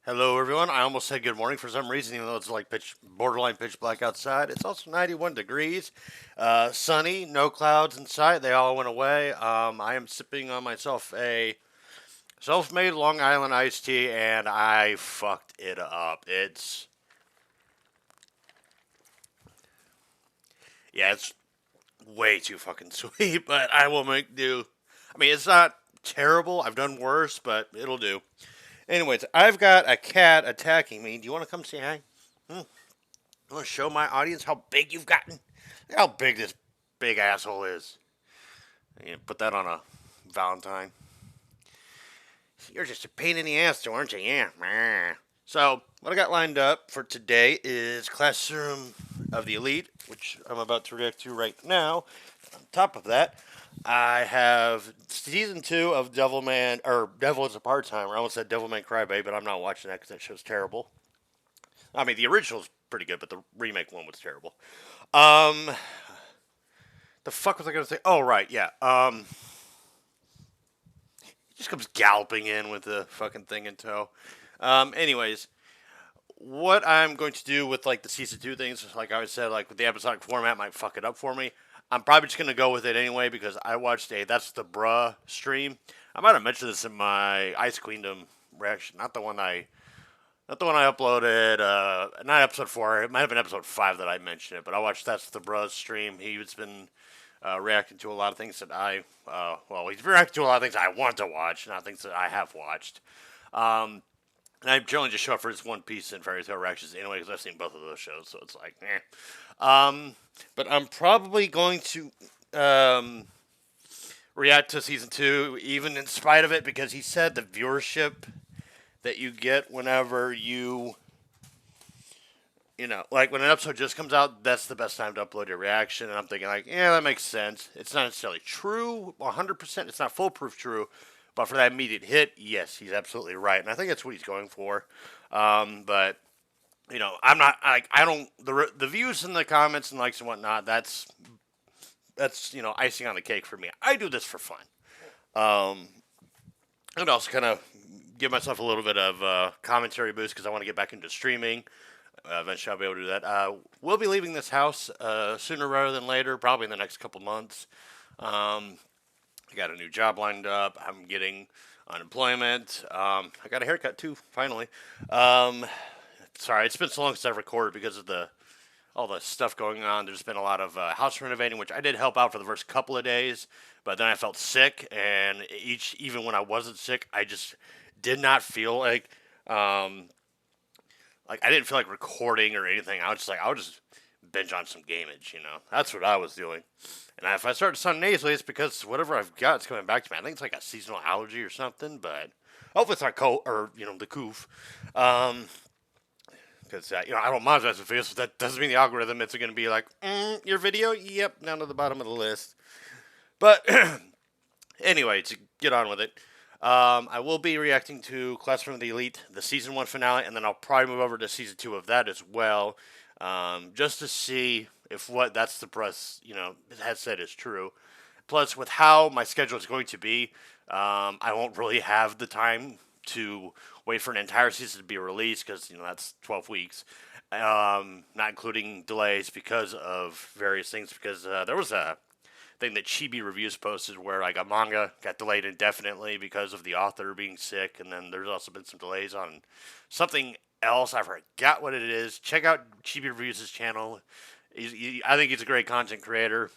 Hello, everyone. I almost said good morning for some reason, even though it's like borderline pitch black outside. It's also 91 degrees, sunny, no clouds in sight. They all went away. I am sipping on myself a self-made Long Island iced tea, and I fucked it up. It's way too fucking sweet, but I will make do. I mean, it's not terrible. I've done worse, but it'll do. Anyways, I've got a cat attacking me. Do you want to come say hi? Hmm. I want to show my audience how big you've gotten. Look how big this big asshole is. You put that on a Valentine. You're just a pain in the ass, though, aren't you? Yeah. So, what I got lined up for today is Classroom of the Elite, which I'm about to react to right now. On top of that, I have season 2 of Devilman, or Devil is a Part Timer. I almost said Devilman Crybaby, but I'm not watching that because that show's terrible. I mean, the original's pretty good, but the remake one was terrible. Um, the fuck was I gonna say? Oh, right, yeah. He just comes galloping in with the fucking thing in tow. Anyways, what I'm going to do with like the season 2 things, like I said, like with the episodic format might fuck it up for me. I'm probably just gonna go with it anyway because I watched a That's the Bruh stream. I might have mentioned this in my Ice Queendom reaction, not the one I uploaded, not episode 4. It might have been episode 5 that I mentioned it, but I watched That's the Bruh stream. He's been reacting to a lot of things that he's reacting to a lot of things I want to watch, not things that I have watched. Um, and I generally just show up for his One Piece and Fairy Tail reactions anyway, because I've seen both of those shows, so it's like, eh. But I'm probably going to react to season 2, even in spite of it, because he said the viewership that you get whenever like when an episode just comes out, that's the best time to upload your reaction. And I'm thinking, like, yeah, that makes sense. It's not necessarily true, 100%. It's not foolproof true. But for that immediate hit, yes, he's absolutely right. And I think that's what he's going for. But, I'm not, like, I don't, the views and the comments and likes and whatnot, that's icing on the cake for me. I do this for fun. Um, and also kind of give myself a little bit of commentary boost because I want to get back into streaming. Eventually, I'll be able to do that. We'll be leaving this house sooner rather than later, probably in the next couple months. I got a new job lined up. I'm getting unemployment. I got a haircut too, finally. Um, Sorry, it's been so long since I've recorded because of all the stuff going on. There's been a lot of house renovating, which I did help out for the first couple of days, but then I felt sick, and even when I wasn't sick, I just did not feel um, like I didn't feel like recording or anything. I would just binge on some gamage. That's what I was doing. And if I start to sound nasally, it's because whatever I've got is coming back to me. I think it's like a seasonal allergy or something, but hopefully it's not cold or the coof. Because I don't monetize the videos, so that doesn't mean the algorithm it's going to be like your video, yep, down to the bottom of the list. But anyway, to get on with it, I will be reacting to Classroom of the Elite, the season 1 finale, and then I'll probably move over to season 2 of that as well, just to see if what That's the Press has said is true. Plus, with how my schedule is going to be, I won't really have the time to wait for an entire season to be released because that's 12 weeks, not including delays because of various things. Because there was a thing that Chibi Reviews posted where like a manga got delayed indefinitely because of the author being sick, and then there's also been some delays on something else. I forgot what it is. Check out Chibi Reviews' channel. I think he's a great content creator.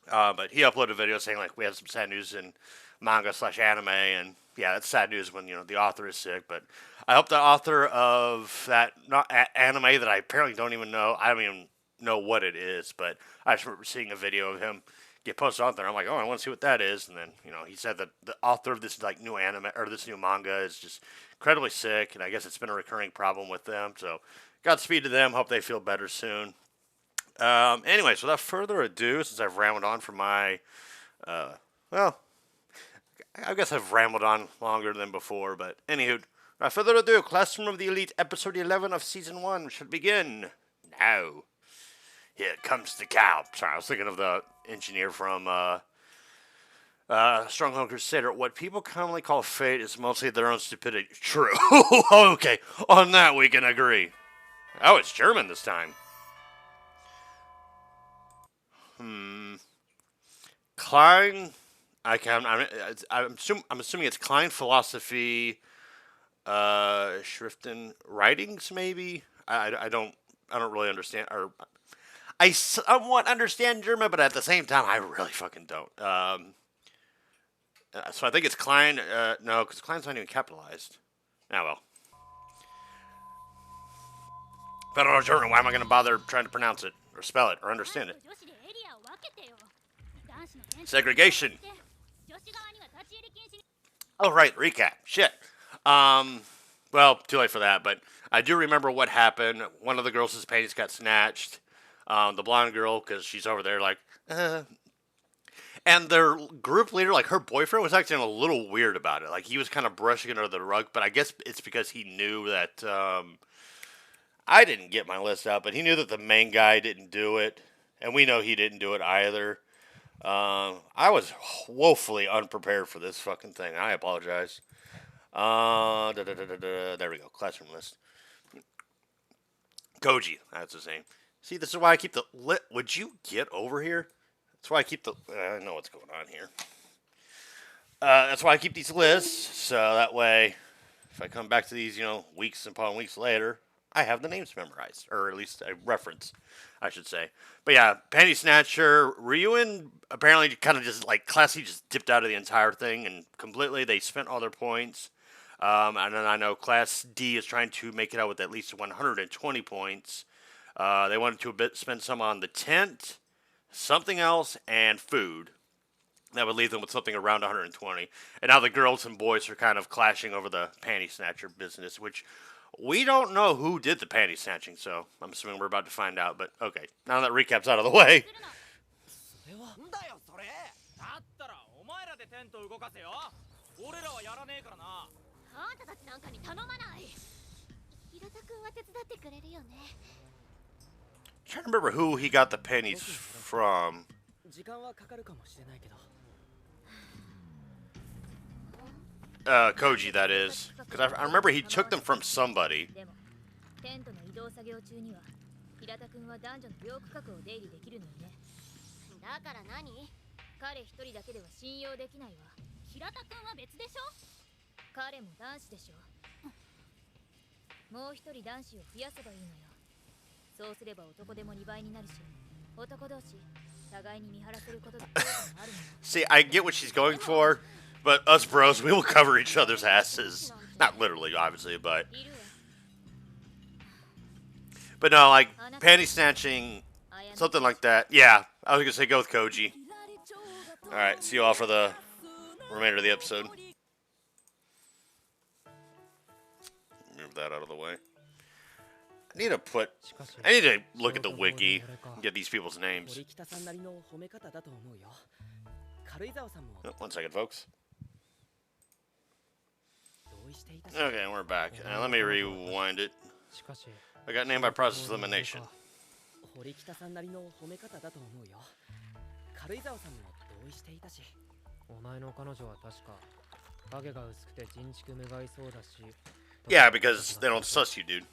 But he uploaded a video saying like we had some sad news in manga/anime, and yeah, that's sad news when the author is sick. But I hope the author of that not anime that I apparently don't even know, I don't even know what it is, but I just remember seeing a video of him get posted on there. I'm like, oh, I want to see what that is. And then he said that the author of this like new anime or this new manga is just incredibly sick, and I guess it's been a recurring problem with them. So Godspeed to them. Hope they feel better soon. Anyways, without further ado, since I've rambled on for my, well, I guess I've rambled on longer than before, but anywho, without further ado, Classroom of the Elite, episode 11 of season 1 should begin now. Here comes the cow. Sorry, I was thinking of the engineer from Stronghold Crusader. What people commonly call fate is mostly their own stupidity. True. Okay, on that we can agree. Oh, it's German this time. Klein. I'm assuming it's Klein philosophy. Schriften writings maybe. I don't really understand. Or I somewhat understand German, but at the same time, I really fucking don't. So I think it's Klein. No, because Klein's not even capitalized. Ah, well. If I don't know German, why am I going to bother trying to pronounce it, or spell it, or understand it? Segregation. Oh, right, recap. Shit. Well, too late for that, but I do remember what happened. One of the girls' panties got snatched. The blonde girl, because she's over there like, And their group leader, like her boyfriend, was acting a little weird about it. Like he was kind of brushing it under the rug, but I guess it's because he knew that I didn't get my list out, but he knew that the main guy didn't do it, and we know he didn't do it either. I was woefully unprepared for this fucking thing. I apologize. There we go. Classroom list. Koji, that's his name. See, this is why I keep the lit. Would you get over here? That's why I keep the. I know what's going on here. That's why I keep these lists, so that way, if I come back to these, weeks upon weeks later, I have the names memorized, or at least a reference, I should say. But yeah, Panty Snatcher, Ryuen apparently kind of just like Classy just dipped out of the entire thing and completely. They spent all their points. And then I know Class D is trying to make it out with at least 120 points. They wanted to spend some on the tent, something else, and food. That would leave them with something around 120. And now the girls and boys are kind of clashing over the panty snatcher business, which we don't know who did the panty snatching, so I'm assuming we're about to find out. But okay, now that recap's out of the way. I'm trying to remember who he got the panties from. Koji, that is. Because I remember he took them from somebody. See, I get what she's going for, but us bros, we will cover each other's asses. Not literally, obviously, but no, like panty snatching, something like that. Yeah, I was gonna say go with Koji. All right, see you all for the remainder of the episode. Move that out of the way. I need to look at the wiki and get these people's names. Oh, 1 second, folks. Okay, we're back. Let me rewind it. I got named by process elimination. Yeah, because they don't suss you, dude.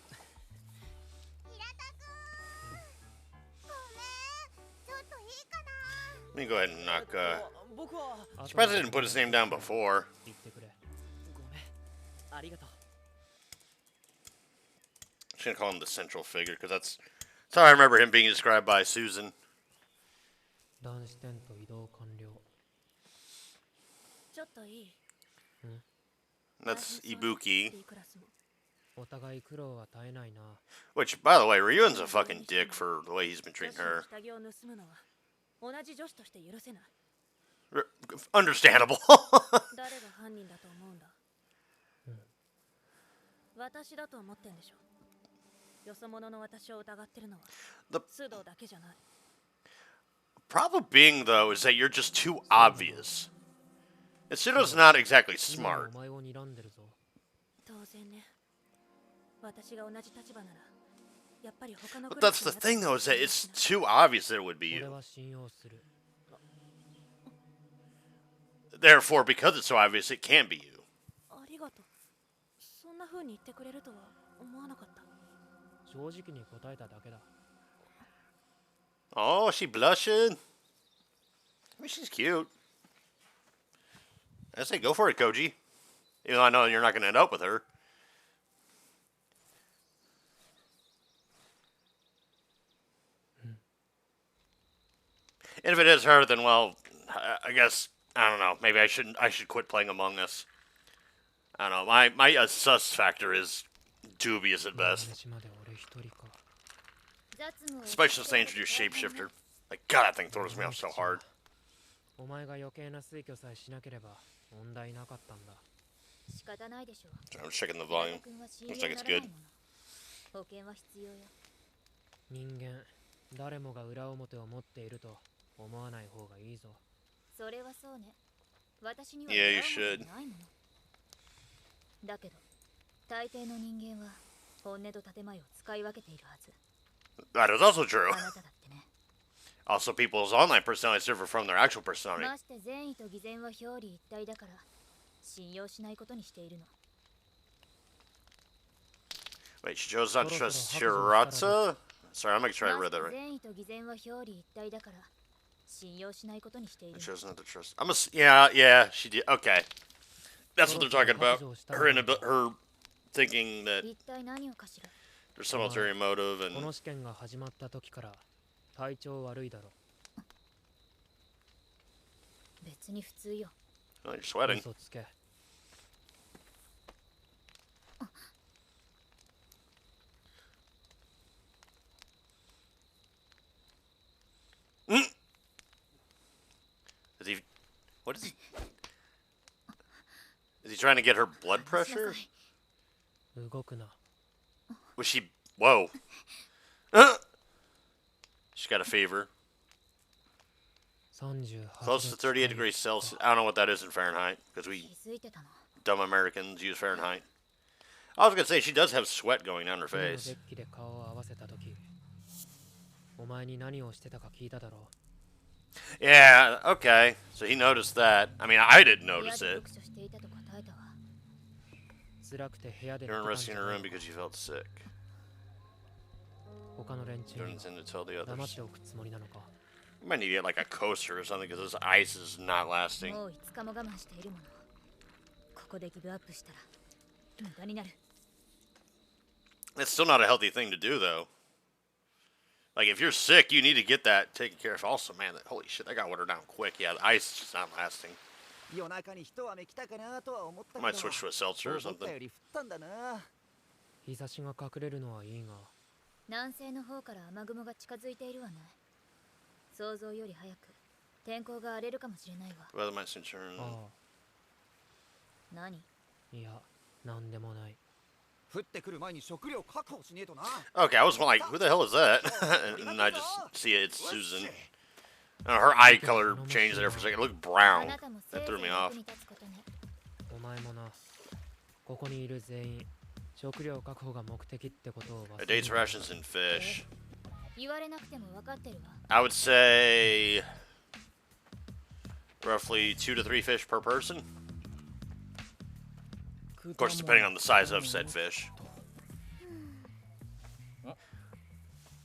Let me go ahead and knock. Surprised I didn't put his name down before. I'm just gonna call him the central figure because that's how I remember him being described by Susan. That's Ibuki. Which, by the way, Ryuen's a fucking dick for the way he's been treating her. Understandable. The problem being, though, is that you're just too obvious. And Sudo's not exactly smart. But that's the thing, though, is that it's too obvious that it would be you. Therefore, because it's so obvious, it can't be you. ありがとう。そんな風に言ってくれるとは思わなかった。正直に答えただけだ。Oh, she blushing. I mean, she's cute. I say go for it, Koji. Even though I know you're not going to end up with her. And if it is her, then well, I guess I don't know. Maybe I should quit playing Among Us. I don't know. My sus factor is dubious at best. Especially since they introduced Shapeshifter. Like God, that thing throws me off so hard. お前が余計な推挙さえしなければ問題なかったんだ。仕方ないでしょう。 I'm checking the volume. Looks like it's good. 保険は必要よ。人間、誰もが裏表を持っていると思わない方がいいぞ。それはそうね。私には Yeah, you should. ないもの。だけど、大抵の人間は本音と建前を使い分けているはず。 That is also true. あなただってね。 Also, people's online personalities differ from their actual personality. まして善意と偽善は表裏一体だから信用しないことにしているの。 Wait, she chose not to trust Shiratsu? Sorry, I'm making sure I read that right. 善意と偽善は表裏一体だから信用しないことにしているの。 She chose not to trust. Yeah, she did. Okay. That's what they're talking about. Her thinking that 一体何をかしら。 there's some ulterior motive この and 試験が始まった時から体調悪いだろ。別に普通よ。oh, you're sweating. 嘘つけ。Is he? What is he? Is he trying to get her blood pressure? 動くな。 Was she? Whoa. She got a fever. 38 Close to 38 degrees Celsius. I don't know what that is in Fahrenheit because we 気づいてたの。 dumb Americans use Fahrenheit. I was gonna say she does have sweat going down her デ face. ッキで顔を合わせた時、お前に何をしてたか聞いただろう。 Yeah, okay. So he noticed that. I mean, I didn't 部屋 notice で it. 読書していたと答えたわ。辛くて部屋で You 寝 were てたん resting じ in ゃ her な room い because you felt sick. 他の連中 You に don't intend to tell the 黙っ others. ておくつもりなのか。 You might need to get like a coaster or something because this ice is not lasting. もう5日も我慢しているもの。ここでギブアップしたら無駄になる。 It's still not a healthy thing to do, though. Like, if you're sick, you need to get that taken care of. Also, man, holy shit, that got watered down quick. Yeah, the ice is just not lasting. 夜中に一雨来たかなとは思った I け might ど switch to a seltzer or 思った something. より降ったんだな。日差しが隠れるのはいいが、南西の方から雨雲が近づいているわね。想像より早く天候が荒れるかもしれないわ。 Weather might soon turn. あ何？あ、いや、なんでもない。降ってくる前に食料確保しねえとな。 Okay, I was like, who the hell is that? And then I just see it, it's Susan. Her eye color changed there for a second. It looked あ brown. なたも That せいぜ threw い me 役 off. に立つことね。お前もな、ここにいる全員、食料確保が目的ってことを忘 It れ dates るな。 rations and fish. 言われなくても分かってるわ。 I would say roughly 2 to 3 fish per person. Of course, depending on the size of said fish.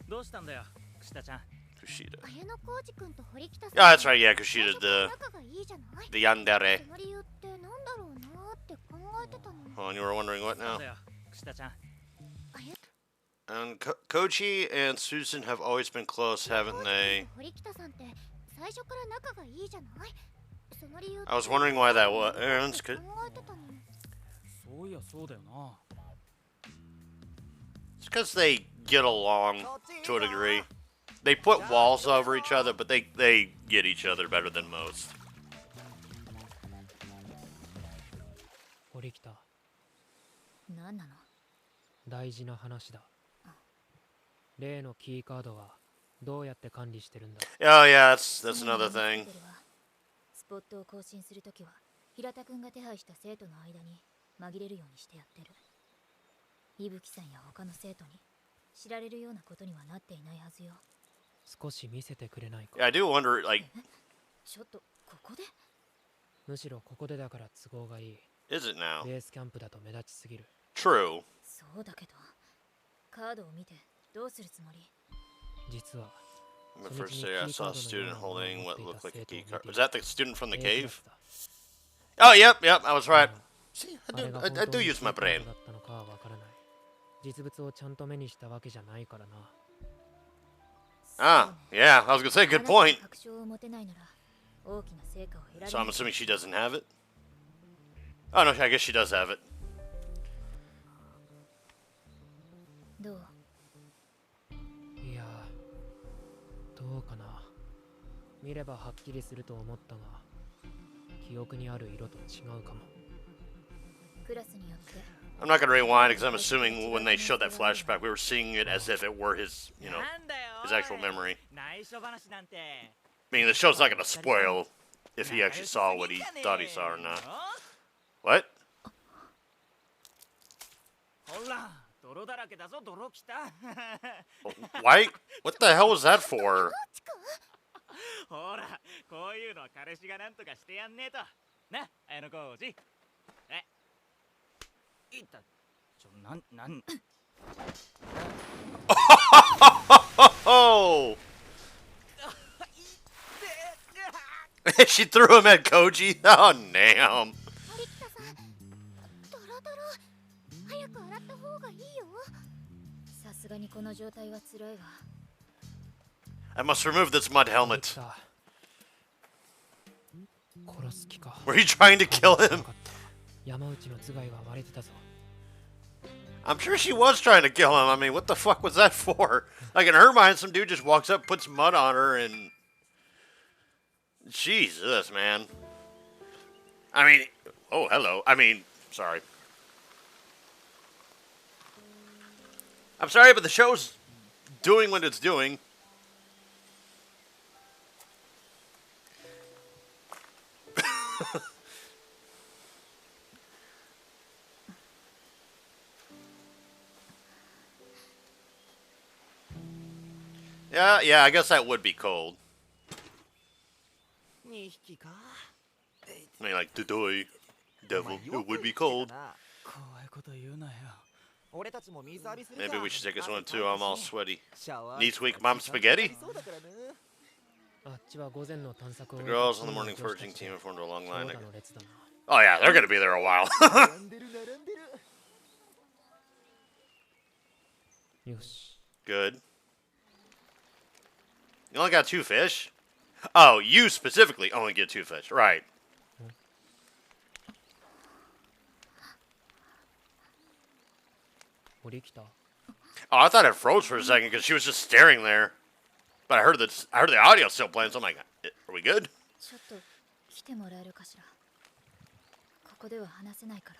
どうしたんだよ、串田ちゃん。 Kushida. 綾野浩二君と堀北さん。 Yeah, that's right. Yeah, Kushida, 仲がいいじゃない。 the yandere. その理由ってなんだろうなって考えてたの。 Oh, and you were wondering what なん now? だよ、串田ちゃん。 And Koji and Susan have always been close, haven't they? 堀北さんって最初から仲がいいじゃない。その理由。 I was wondering why that was. 考えてたの。そういやそうだよな。 It's because they get along to a degree. They put walls over each other, but they get each other better than most. 堀北、何なの？大事な話だ。例のキーカードはどうやって管理してるんだ。 Oh yeah, that's another thing. スポットを更新するときは平田くんが手配した生徒の間に紛れるようにしてやってる。伊吹さんや他の生徒に知られるようなことにはなっていないはずよ。少し見せてくれないか。 Yeah, I do wonder, like, ちょっとここで？むしろここでだから都合がいい。 Is it now? ベースキャンプだと目立ちすぎる。 True. そうだけどカードを見てどうするつもり？実は On the first day, I saw a student holding what looked like a key card. Was that the student from the cave? Oh, yep, I was right. See, I do use my brain. だったのかはわからない。実物をちゃんと目にしたわけじゃないからな。 Ah, yeah, I was gonna say, good point. 確証を持てないなら大きな成果を得られ So ない。 I'm assuming she doesn't have it? Oh, no, I guess she does have it. どう？いや、どうかな。見ればはっきりすると思ったが、記憶にある色と違うかも。クラスによって I'm not gonna rewind because I'm assuming when they showed that flashback, we were seeing it as if it were his, his actual memory. 内緒話なんて。 Meaning the show's not gonna spoil if he actually saw what he thought he saw or not. What? ほら、泥だらけだぞ、泥きた。 Why? What the hell was that for? ほら、こういうのは彼氏がなんとかしてやんねえと。な、コージ。いった。なん。 Oh! She threw him at Koji? Oh, damn. ドロドロ早く洗った方がいいよ。さすがにこの状態は辛いわ。 I must remove this mud で helmet. きた。殺す気か。 Were you trying to kill him? 山内の頭蓋が割れてたぞ。 I'm sure she was trying to kill him. I mean, what the fuck was that for? Like, in her mind, some dude just walks up, puts mud on her, and... Jesus, man. I mean... Oh, hello. I mean, sorry. I'm sorry, but the show's doing what it's doing. Yeah, I guess that would be cold. 2匹か。 I mean, like, Dodoy, devil, it would be cold. 怖いこと言うなよ。俺たちも水浴びするか。 Maybe we should take us one too. I'm all sweaty. シャワー Needs weak mom spaghetti? そうだからね。あっちは午前の探索を The girls on the morning foraging team have formed a long 長 line. 蛇の列だな。 Oh, yeah, they're gonna be there a while. 並んでる並んでる。よし。 Good. You only got 2 fish? Oh, you specifically only get 2 fish. Right. 堀来た。 Oh, I thought it froze for a second because she was just staring there. But I heard the audio still playing, so I'm like, are we good? ちょっと来てもらえるかしら。ここでは話せないか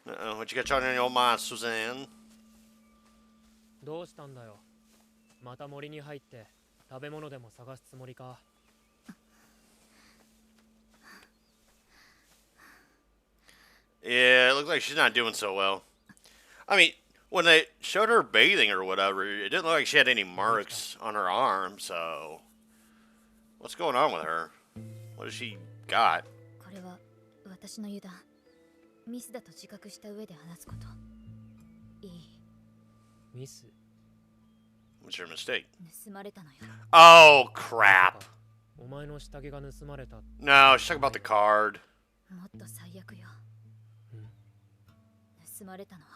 ら。Uh-oh, what you got on your mind, Suzanne? どうしたんだよ。また森に入って食べ物でも探すつもりか。 Yeah, it looks like she's not doing so well. I mean, when they showed her bathing or whatever, it didn't look like she had any marks on her arm, so... What's going on with her? What has she got? これは私の油断。ミスだと自覚した上で話すこと。いい。ミス。 What's your mistake? 盗まれたのよ。 Oh, crap. お前の下着が盗まれた。 No, she's talking about the card. もっと最悪よ。盗まれたのは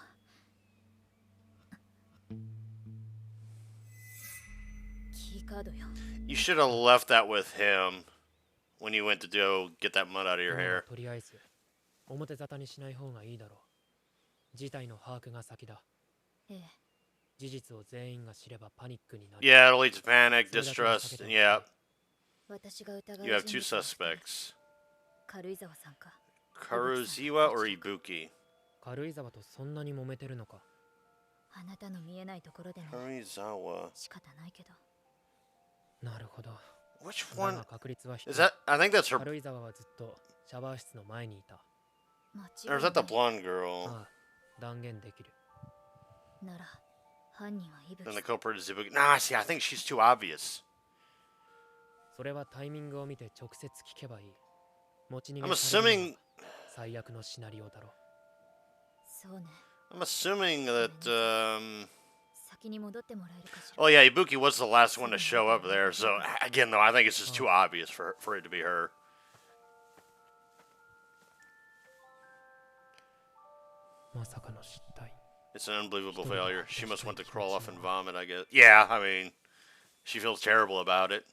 キーカードよ。 You should have left that with him when you went to get that mud out of your 今は hair. とりあえず表沙汰にしない方がいいだろう。事態の把握が先だ。ええ。事実を全員が知ればパニックになる。 Yeah, it'll lead to panic, distrust, and yeah, 私が疑う you have 人 2 物は suspects. 軽井沢さんか。 Karuziwa or Ibuki? 軽井沢とそんなに揉めてるのか。あなたの見えないところでの Karuizawa. 仕方ないけど。なるほど。 Which だ one? が確率は低い。 Is that? I think that's her. 軽井沢はずっとシャワー室の前にいた。間違 Or い is that the ない blonde girl? ああ、断言できる。なら犯人はイブ Then キ the culprit is Ibuki. Nah, see, I think she's too obvious. それはタイミングを見て直接聞けばいい。持ち逃 I'm げされるの assuming は最悪のシナリオだろう。そうね。 I'm assuming that先に戻ってもらえるかしら。 oh yeah, Ibuki was the last one to show up there. So again though, I think it's just too obvious for it to be her. まさかの失態。 It's an unbelievable failure. She must want to crawl off and vomit, I guess. Yeah, I mean, she feels terrible about it.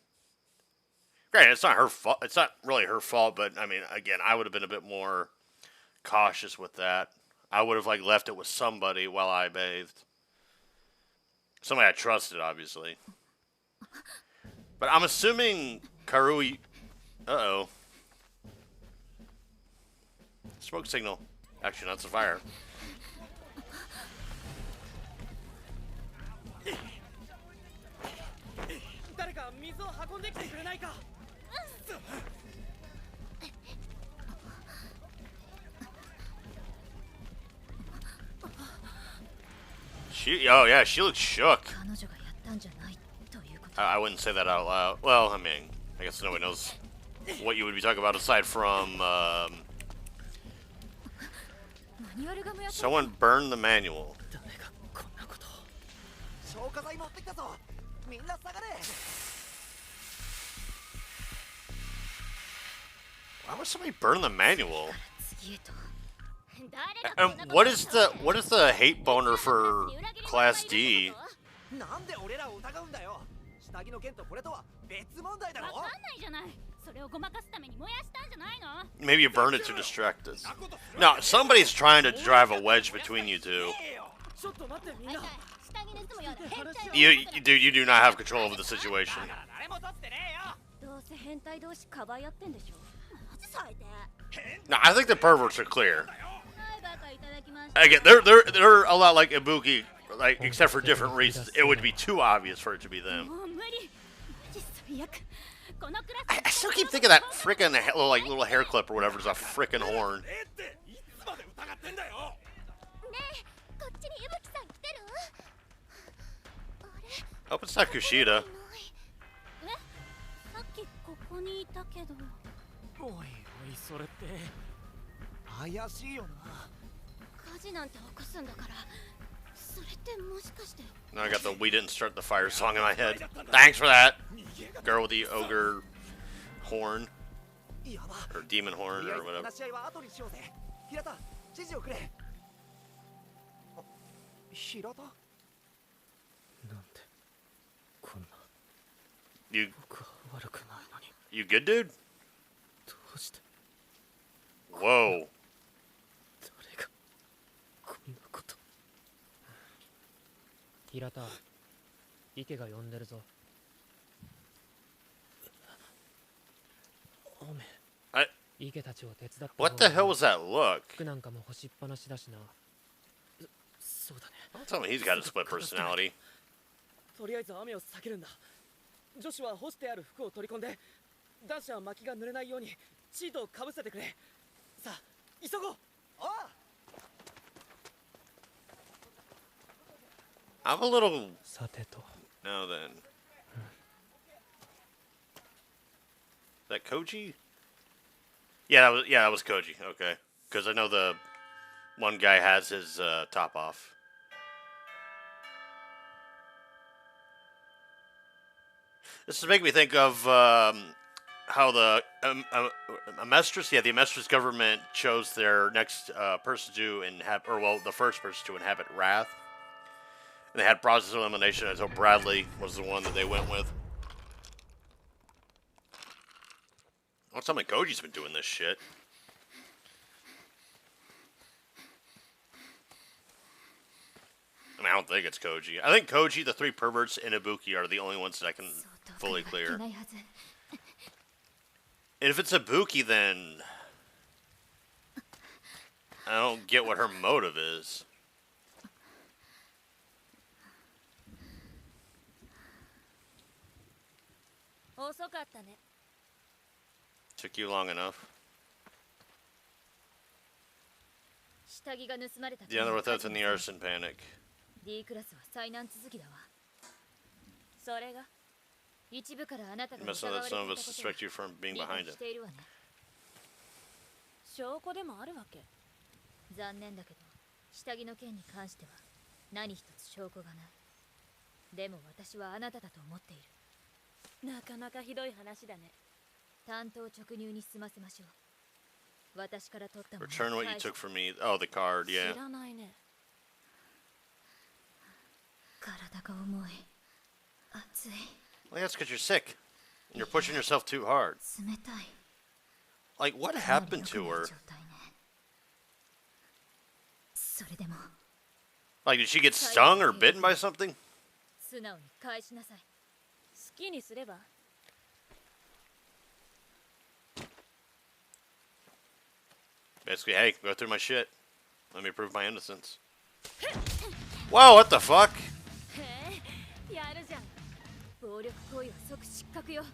Granted, it's not her fault. It's not really her fault, but I mean, again, I would have been a bit more cautious with that. I would have like left it with somebody while I bathed. Somebody I trusted, obviously. But I'm assuming Karui. Uh-oh. Smoke signal. Actually, that's a fire. 誰か水を運んできてくれないか。 Oh yeah, she looks shook. 彼女がやったんじゃないということ。 I wouldn't say that out loud. Well, I mean, I guess nobody knows what you would be talking about aside from マニュアルが燃やされ someone burned the manual. 誰がこんなことを。消火剤持ってきたぞ。みんな下がれ。 Why would somebody burn the manual? 次へと。 And what is the hate boner for Class D? なんで俺らを疑うんだよ。下着の件とこれとは別問題だろ。わかんないじゃない。それをごまかすために燃やしたんじゃないの？ Maybe you burned it to distract us. No, somebody's trying to drive a wedge between you two. ちょっと待ってみんな。 下着盗むような変態 You do not have control over the situation. 誰も取ってねえよ。どうせ変態同士かばい合ってんでしょ。マジ最低。 No, I think the perverts are clear. はいバカいただきました。 Again, they're a lot like Ibuki, like except for different reasons. It would be too obvious for it to be them. もう無理。マジ最悪。このクラ I ス still keep thinking that frickin' little hair clip or whatever is a frickin' horn. えっていつまで疑ってんだよ。ねえ、こっちに伊吹さん来てる？あれ？ Hope it's not Kushida. え？さっきここにいたけど。おいおいそれって怪しいよな。火事なんて起こすんだから。それってもしかして。 Now I got the "We Didn't Start the Fire" song in my head. Thanks for that, girl with the ogre horn やば。 or demon horn とりあえ or ず whatever. 話し合いは後にしようぜ。平田、指示をくれ。あ、平田？なんでこんな You 僕は悪くないのに you good, dude? どうして Whoa. 誰がこんなこと。平田、池が呼んでるぞ。おめ I 池たちを手伝って。 what the hell was that look? 服なんかも干しっぱなしだしな。そうだね。 Don't tell me he's got a split personality. とりあえず雨を避けるんだ。女子は干してある服を取り込んで、男子は薪が濡れないようにシートをかぶせてくれ。さあ急ごう。ああ。 I'm a little さてと。 now then. Is that Koji? Yeah, that was Koji. Okay, because I know the one guy has his top off. This is making me think of how the the Amestris government chose their next person to inhabit, or well, the first person to inhabit Wrath. And they had process of elimination, and so Bradley was the one that they went with. Don't tell me Koji's been doing this shit. I mean, I don't think it's Koji. I think Koji, the three perverts, and Ibuki are the only ones that I can fully clear. いないはず。 And if it's Ibuki, then I don't get what her motive is. Took you long enough. 下着が盗まれた。 The other without in the arson panic. D クラスは災難続きだわ。それが一部からあなたが You must know 疑わ that れて some い of た us ことは suspect you from being 理 behind 解 it. しているわね。証拠でもあるわけ。残念だけど下着の件に関しては何一つ証拠がない。でも私はあなただと思っている。なかなかひどい話だね。担当直入に済ませましょう。私から取ったものを Return what you 返して took from me. Oh, the card, 知 yeah. らないね。体が重い。熱い。 Well, that's because you're sick. And you're pushing yourself too hard. 冷たい。 Like, what かなり happened 良く to ない her? 状態ね。それでも Like, did she get stung or bitten by something? 素直に返しなさい。好きにすれば。 Basically, hey, go through my shit. Let me prove my innocence. Whoa, what the fuck? へえ、やるじゃん。暴力行為は即失格よ。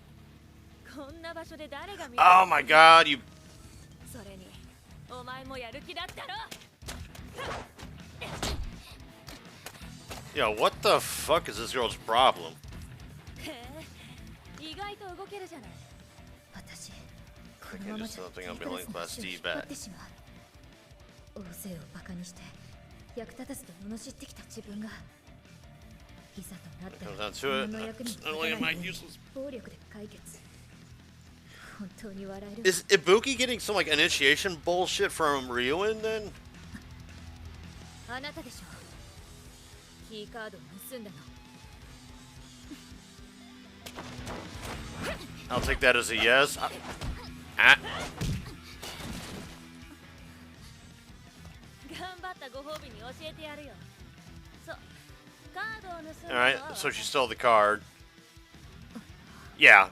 こんな場所で誰が見る。 Oh my god, you... それに、お前もやる気だったろ。 Yo, what the fuck is this girl's problem? へえ、意外と動けるじゃない。私、こ I のま can ま just じゃ something テ I'll イ be クレ like スの class 足を D 引っ張っ bat. てしまう。大勢をバカにして役立たずと罵ってきた自分がいざとなったら Comes down to 自分の it. 役に立 Not た only な am I いのに useless. 暴力で解決。本当に笑える。 Is Ibuki getting some, like, initiation bullshit from Ryuin, then? あなたでしょ。キーカードを盗んだの。 I'll take that as a yes. Ah. 頑張ったご褒美に教えてやるよ。そう、カードを盗んだの Alright, は so she stole the card. Yeah.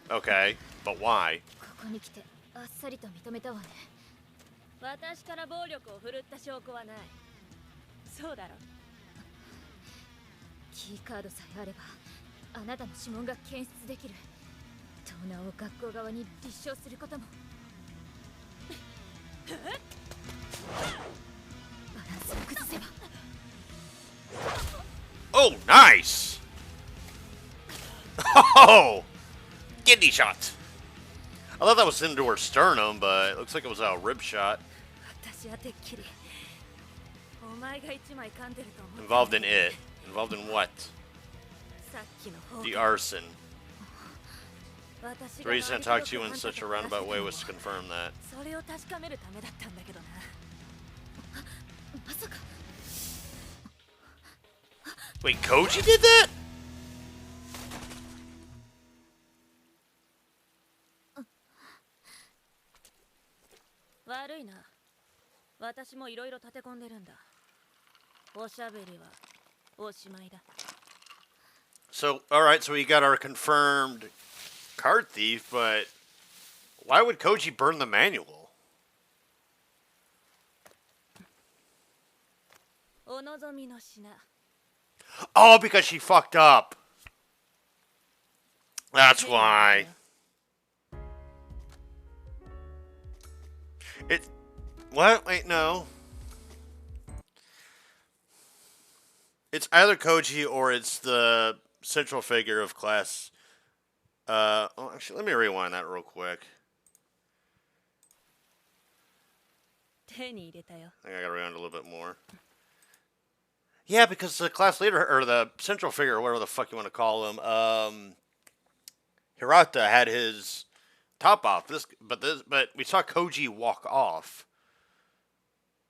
Okay, but why? ここに来てあっさりと認めたわね。私から暴力を振るった証拠はない。そうだろ。キーカードさえあればあなたの指紋が検出できる。盗難を学校側に立証することも。バランスを崩せば。 Oh, nice! Oh! Kidney shot! I thought that was into her sternum, but it looks like it was a rib shot. 私はてっきりお前が一枚噛んでると思う。 Involved in it. Involved in what? さっきの方 The arson. 私 The が reason I talked to you in such a roundabout way was to confirm that. それを確かめるためだったんだけどな。まさか Wait, Koji did that? 悪いな。私もいろいろ立て込んでるんだ。おしゃべりはおしまいだ。 So, alright, so we got our confirmed card thief, but why would Koji burn the manual? お望みの品。 Oh, because she fucked up. That's why. It. What? Wait, no. It's either Koji or it's the central figure of class. Oh, actually, let me rewind that real quick. 手に入れたよ。 I think I gotta rewind a little bit more. Yeah, because the class leader, or the central figure, or whatever the fuck you want to call him, Hirata had his top off. But we saw Koji walk off.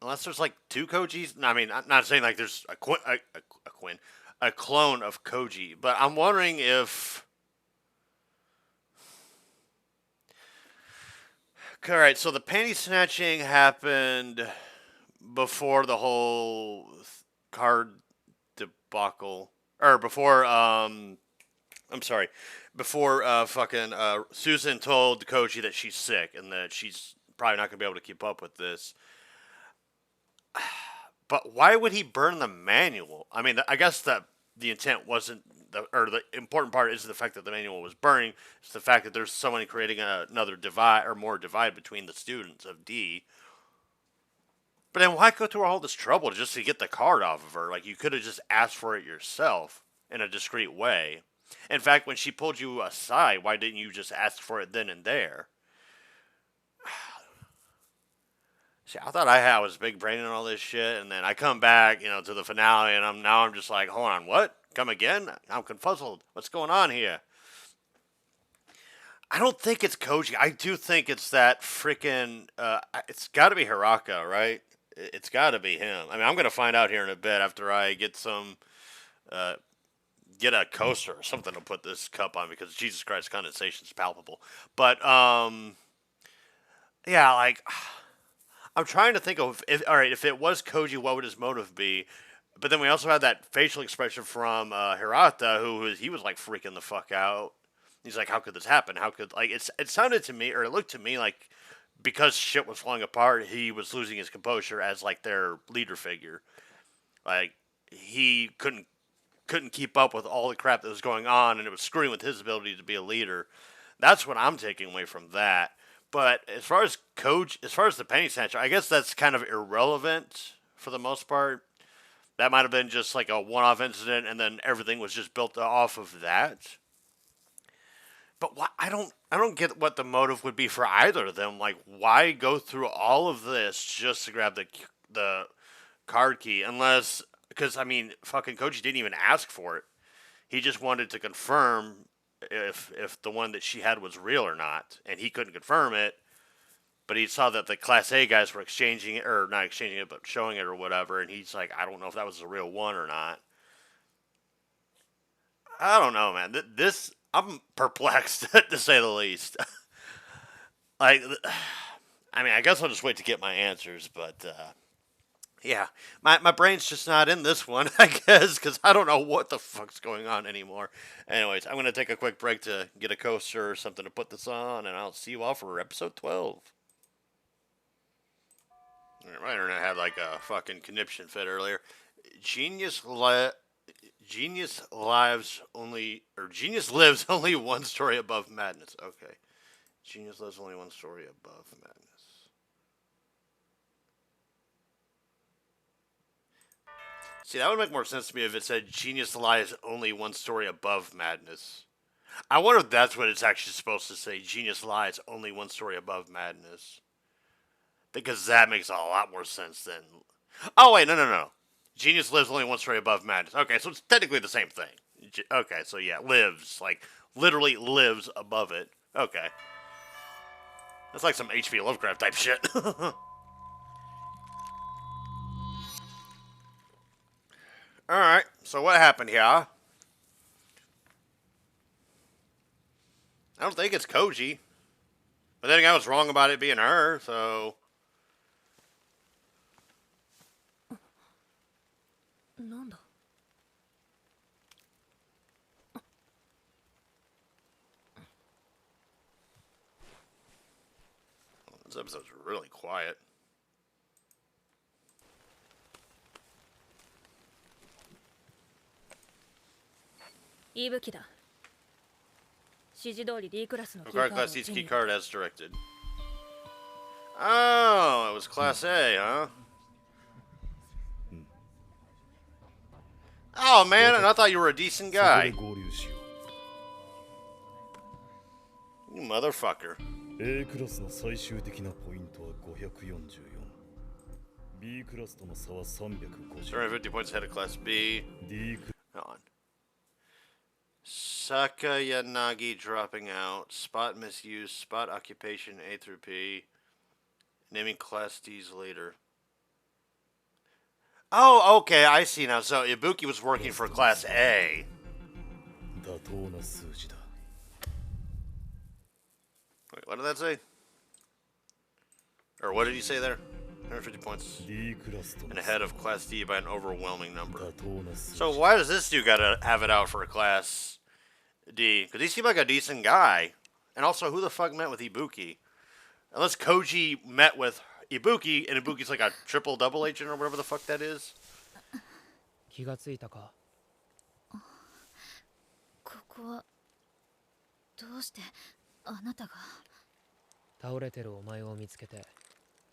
Unless there's like two Kojis. No, I mean, I'm not saying like there's a clone of Koji. But I'm wondering if. Alright, so the panty snatching happened before the whole card debacle. Or before, I'm sorry. Before fucking Susan told Koji that she's sick and that she's probably not going to be able to keep up with this. But why would he burn the manual? I mean, I guess that the intent wasn't, the important part is the fact that the manual was burning. It's the fact that there's someone creating another divide, or more divide between the students of D. But then why go through all this trouble just to get the card off of her? Like, you could have just asked for it yourself in a discreet way. In fact, when she pulled you aside, why didn't you just ask for it then and there? See, I thought I was big brain and all this shit, and then I come back, to the finale, and I'm just like, hold on, what? Come again? I'm confuzzled. What's going on here? I don't think it's Koji. I do think it's that freaking. It's got to be Hiraka, right? It's got to be him. I mean, I'm gonna find out here in a bit after I get get a coaster or something to put this cup on because Jesus Christ, condensation's palpable. But yeah, like. I'm trying to think of if it was Koji, what would his motive be? But then we also had that facial expression from Hirata, he was like freaking the fuck out. He's like, how could this happen? How could it sounded to me, or it looked to me like because shit was falling apart, he was losing his composure as like their leader figure. Like he couldn't keep up with all the crap that was going on, and it was screwing with his ability to be a leader. That's what I'm taking away from that. But as far as the penny snatcher, I guess that's kind of irrelevant for the most part. That might have been just like a one-off incident, and then everything was just built off of that. But I don't get what the motive would be for either of them. Like, why go through all of this just to grab the card key? Unless, because I mean, fucking Koji didn't even ask for it. He just wanted to confirm if the one that she had was real or not, and he couldn't confirm it, but he saw that the Class A guys were exchanging it, or not exchanging it, but showing it or whatever, and he's like, I don't know if that was the real one or not. I don't know, man. I'm perplexed, to say the least. Like, I mean, I guess I'll just wait to get my answers, but, yeah, my brain's just not in this one, I guess, because I don't know what the fuck's going on anymore. Anyways, I'm going to take a quick break to get a coaster or something to put this on, and I'll see you all for episode 12. My internet had like a fucking conniption fit earlier. Genius lives only one story above madness. Okay. Genius lives only one story above madness. See, that would make more sense to me if it said genius lies only one story above madness. I wonder if that's what it's actually supposed to say. Genius lies only one story above madness. Because that makes a lot more sense than... Oh, wait, no. Genius lives only one story above madness. Okay, so it's technically the same thing. Okay, so yeah, lives. Like, literally lives above it. Okay. That's like some H.P. Lovecraft type shit. Alright, so what happened here? I don't think it's Koji. But then I was wrong about it being her, so... This episode's really quiet. Required Class C's key card as directed. Oh, it was Class A, huh? Oh, man, and I thought you were a decent guy. You motherfucker. A クラスの最終的なポイントは544。B クラスとの差は350。350 points ahead of Class B. D ク Hold on. Sakayanagi dropping out. Spot misuse. Spot occupation A through P. Naming Class D's later. Oh, okay, I see now. So Ibuki was working for Class A. 妥当な数字だ。Wait, what did that say? Or what did he say there? 150 points. D クラスと And ahead of Class D by an overwhelming number. 妥当な数字。 So why does this dude gotta have it out for a Class D? Because he seemed like a decent guy. And also, who the fuck met with Ibuki? Unless Koji met with Ibuki, and Ibuki's like a triple-double agent or whatever the fuck that is. 気がついたか。ここはどうしてあなたが。倒れてるお前を見つけて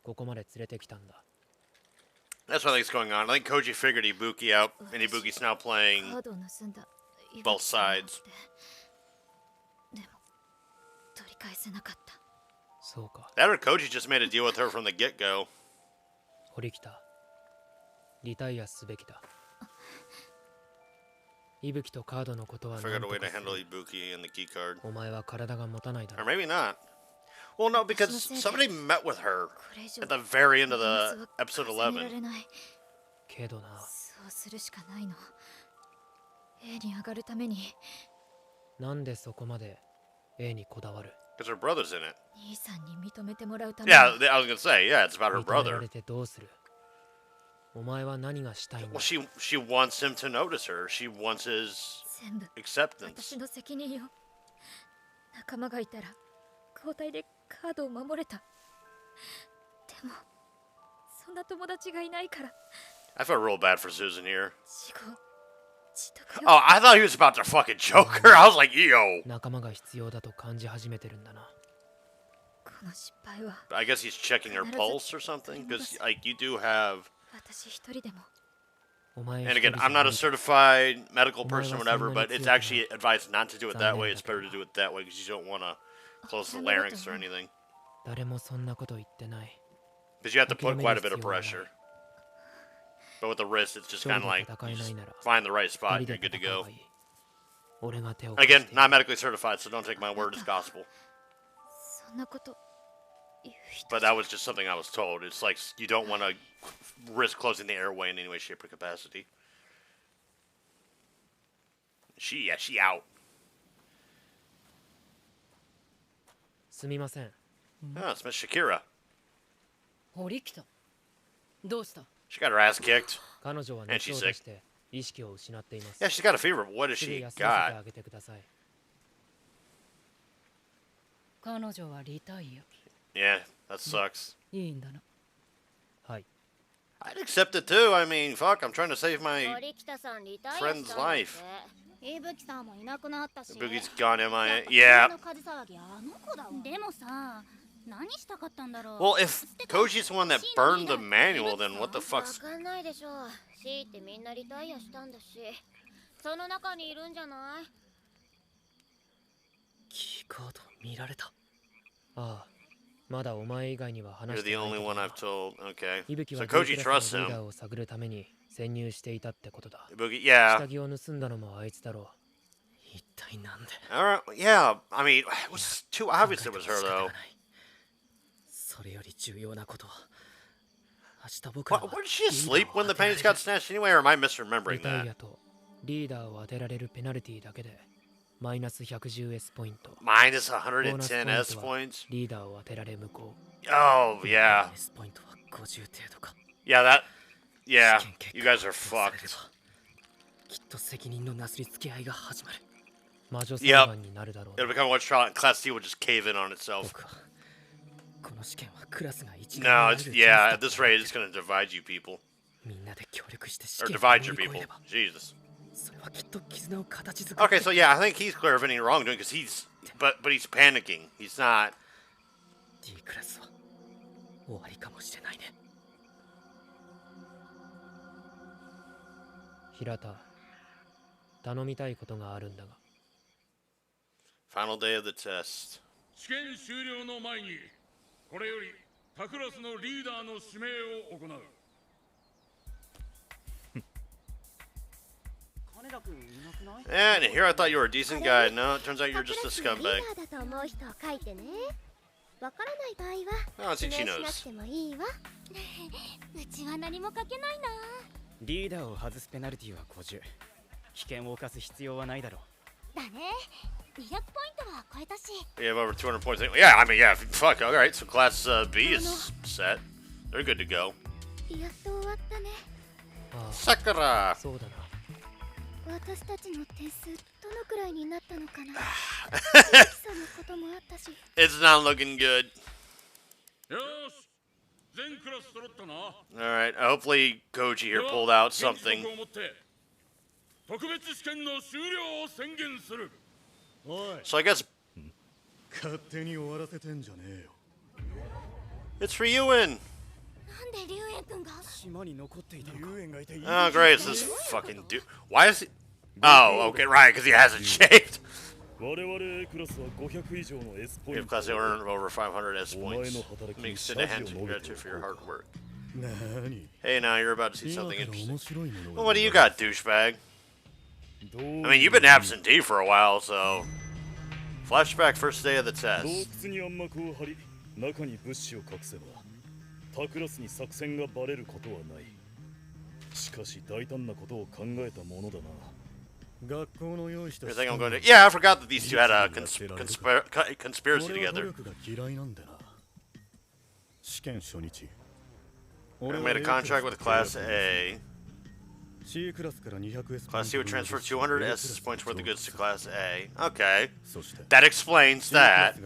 ここまで連れてきたんだ。 That's what I think is going on. I think Koji figured Ibuki out, and Ibuki's now playing カードを盗んだ both sides. でも取り返せなかった。そうか。 That or Koji just made a deal with her from the get-go. 堀北、リタイアすべきだ。伊吹とカードのことは I 何 figured と a way か to す handle る。 Ibuki and the key card. お前は体が持たないだ Or ろう。 maybe not. Well, no, because somebody met with her at the very end of the episode 11. けどな、そうするしかないの。A に上がるために。なんでそこまで A にこだわる？ Because her brother's in it. 兄さんに認めてもらうために。 Yeah, I was gonna say, yeah, it's about her 認めら brother. れてどうする？お前は何がしたいんだ？ Well, she wants him to notice her. She wants his 全部 acceptance. 私の責任よ。仲間がいたら交代でカードを守れた。でもそんな友達がいないから。 I felt real bad for Susan here. 死後血とか Oh, I thought he was about to fucking choke her. I was like, yo. 仲間が必要だと感じ始めてるんだな。この失敗は I guess he's checking her pulse or something. Because, like, you do have. 私一人でも。お前 And 一人 again, じゃ I'm な not い a certified medical Omae person, wa whatever, sonna but ni it's tsuyo actually advised not to do it that way. It's better to Zanren do it that way because you don't want to close the そんなこと larynx or ない。 anything. 誰もそんなこと言ってない。 Because you have to put 諦める quite a bit of 必要はない。 pressure. But with the wrist, it's just 一 kind 人 of で like 戦え you な just いなら find the right 二 spot 人 and で you're good to 戦う go. がいい。俺が手を貸し Again, て not medically certified, so don't take my word as gospel. そんなこと言う人 But that was just something I was told. It's like you don't want to risk closing the airway in any way, shape, or capacity. She out. すみません。 Oh, it's Miss Shakira. 堀北どうした？ She got her ass kicked. 彼女は And 熱 she's を sick. 出して意識を失っています。 Yeah, she's got a fever. But what has すぐ she 休ませて got? あげてください。彼女はリタイ Yeah, that sucks. ア。いいんだな。はい。 I'd accept it too. I mean, fuck, I'm trying to save my 堀北さんリタイア friend's したんだって life. 伊吹さんもいなくなったし Boogie's gone やっ MIA. ぱ Yeah. 君の火事騒ぎあの子だわでもさ何したかったんだろう Well, if Koji's the one that burned the manual, then what the わ fuck's... かんないでしょ C ってみんなリタイアしたんだしその中にいるんじゃないキーカード見られた。ああ、まだお前以外には You're 話して the ない only けど one な I've told. Okay. 伊吹 So は Koji デイクラ trusts スのリーダ him. ーを探るために潜入していたってことだ。 Boogie, yeah. 下着を盗んだのもあいつだろう。一体なんで。 Alright, yeah. I mean, it was too obvious it was her, 考えても仕方 though. がない。それより重要なことは、明日僕ら What, は was she asleep when the panties got snatched anyway, or am I リ misremembering タイ that? アとリーダーを当てられるペナルティだけでマイナス 110S ポイント。 Minus ボーナスポイン 110S トは points? リーダーを当てられ無効。 Oh, yeah. S ポイントは50程度か。 Yeah, that... Yeah, 試験結 you 果 guys are が発表されれ fucked. ばきっと責任のなすりつけ合いが始まる。魔女裁判になるだろう It'll な。 become one trial, and Class C will just cave in on itself. 僕はこの試験はクラスが一 No, it's... Yeah, at this rate, it's gonna divide you people. みんなで協力して試 Or 験を divide 乗 your り越え people. れば Jesus. それはきっと絆を形作る。 Okay, so yeah, I think he's clear of any wrongdoing because he's... But he's panicking. He's not... D クラスは終わりかもしれないね。平田、頼みたいことがあるんだが。 Final day of the test. 試験終了の前にこれより他クラスのリーダーの指名を行う。金田君いなくない？ And here I thought you were a decent guy. No, it turns out you're just a リー scumbag. ダーだと思う人を書いてねわからない場合 Oh, は I think 指 she 名しな knows. くてもいいわうちは何も書けないなリーダーを外すペナルティは50。危険を冒す必要はないだろう。だね200ポイントは超えたし We have over 200 points. Yeah, I mean, yeah, fuck. All right, so Class B is set. They're good to go. やっと終わったねああ、 Sakura! そうだな。私たちの点数どのくらいになったのかなさんのこともあったし It's not looking good. よし、全クラス揃ったな。 All right, hopefully Koji here pulled out 現時 something. 刻をもって特別試験の終了を宣言する。おい So I guess 勝手に終わらせてんじゃねえよ it's for Ewan. なんで龍炎くんが島に残っていたのか。遊園がいていい Oh, great, it's this fucking dude. Why is he... Oh, okay, right, because he hasn't shaved. 我々 A クラスは500以上の S ポイ If ント class A earn over 500 S お前 points, の働き make に extend 謝 a 辞 hand を to 述べて gratitude for your お hard こう work. 何 Hey, now you're about to see 今 something から interesting. 面白いもの Well, what do you got, douchebag? どう I mean, you've been absentee for a while, so... Flashback first day of the 洞 test. 窟に暗幕を張り中に物資を隠せばタクラスに作戦がバレることはないしかし大胆なことを考えたものだな You think I'm going to... Yeah, I forgot that these two had a conspiracy together. I made a contract with Class A. Class C would transfer 200 S points worth of goods to Class A. Okay. That explains that.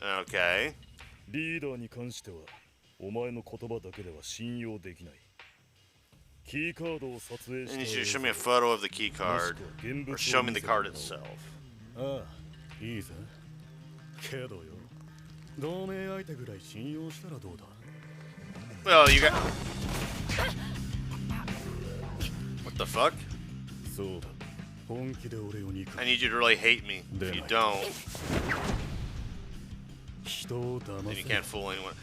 Okay. リーダーに関してはお前の言葉だけでは信用できないキーカードを撮影し And て you should show me a photo of the key card. Or show me the card itself. ああいいぜけどよ同盟相手ぐらい信用したらどうだ Well, you got... What the fuck? そうだ本気で俺を憎 I need you to really hate me. If you don't, 人を then 騙 you せ can't fool anyone.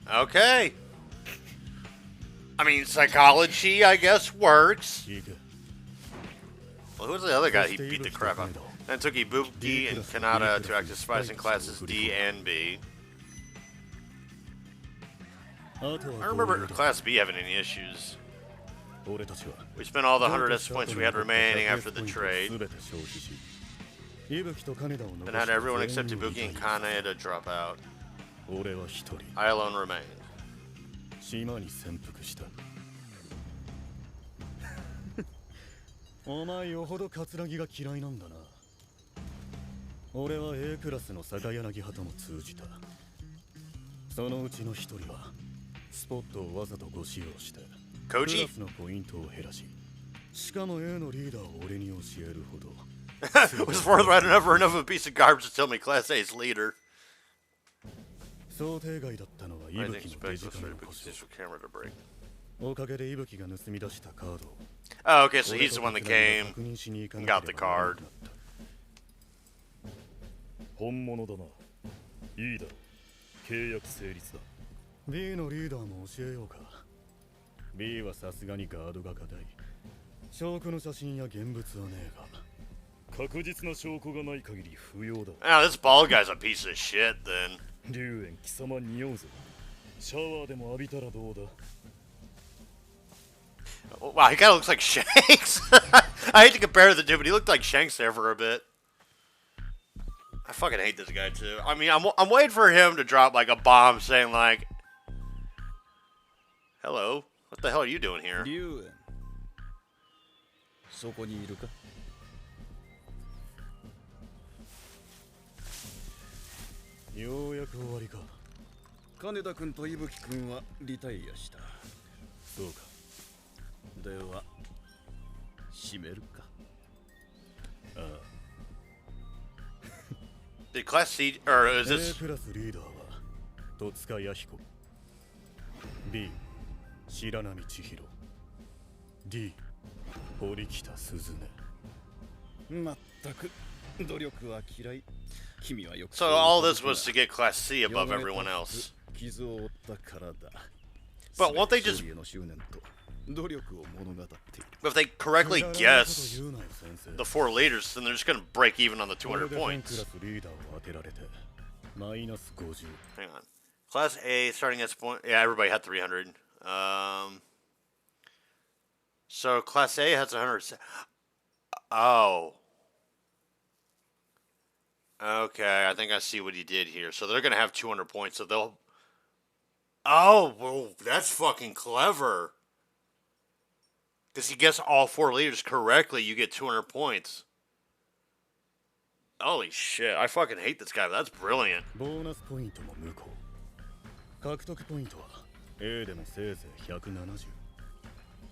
Okay. I mean, psychology, I guess, works. いいか Well, who was the other guy he beat the crap out of? Then took Ibuki and Kanata to act as spies in classes D and B. あと I は remember Class B having any issues. 俺たちは We spent all the 100 S points we had remaining after the trade. 全て消費し伊吹と金田を残 Then had everyone except Ibuki and Kaneda drop out. 俺は一人 I alone remained. 島に潜伏したお前よほどカツラギが嫌いなんだな俺は A クラスの坂柳派とも通じたそのうちの一人はスポットをわざとご使用してクラ Koji? スのポイントを減らししかも A のリーダーを俺に教えるほど Was forthright enough of a piece of garbage to tell me Class A's leader. 想定外だったのは伊 I didn't 吹の expect デジ this カ for メの故 Ibuki's 障 digital camera to break. おかげで伊吹が盗み出したカードを Oh, okay, so he's the one that came and got the card. 本物だな。いいだろう。契約成立だ。B のリーダーも教えようか。B はさすがにガードが硬い。証拠の写真や現物はねえが。確実な証拠がない限り不要だ。Oh, this bald guy's a piece of shit, then. 龍炎貴様匂うぞ。シャワーでも浴びたらどうだ。Wow, he kind of looks like Shanks. I hate to compare the two, but he looked like Shanks there for a bit. I fucking hate this guy too. I mean, I'm waiting for him to drop like a bomb saying like, "Hello, what the hell are you doing here?" 龍炎そこにいるかようやく終わりか。金田君と伊吹君はリタイアした。そうか。では閉めるか。ああ。Did Class C or is this? A クラスリーダーは戸塚弥彦。B 白波千尋。D 堀北鈴音。まったく努力は嫌い。君はよく。 So all this was to get Class C above everyone else. 傷を負ったからだ。 But won't they just? 努力を物語っている。 But if they correctly guess the four leaders, then they're just gonna break even on the 200 points. Hang on. Class A starting at point. Yeah, everybody had 300. So Class A has 100. Oh. Okay, I think I see what he did here. So they're gonna have 200 points. So they'll. Oh, well, that's fucking clever. Because you guess all four leaders correctly, you get 200 points. Holy shit, I fucking hate this guy, but that's brilliant. ボーナスポイントも無効。獲得ポイントは A でもせいぜい170。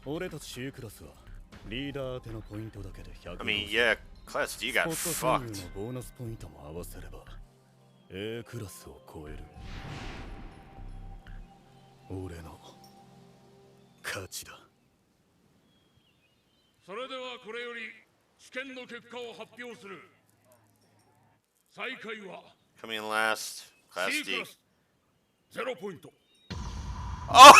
俺たち C クラスはリーダー宛てのポイントだけで100。I mean, yeah, Class D got スポット fucked. のボーナスポイントも合わせれば A クラスを超える。俺の勝ちだ。それではこれより試験の結果を発表する。最下位は Coming in last, Class C ク D. ラス0ポイント。Oh!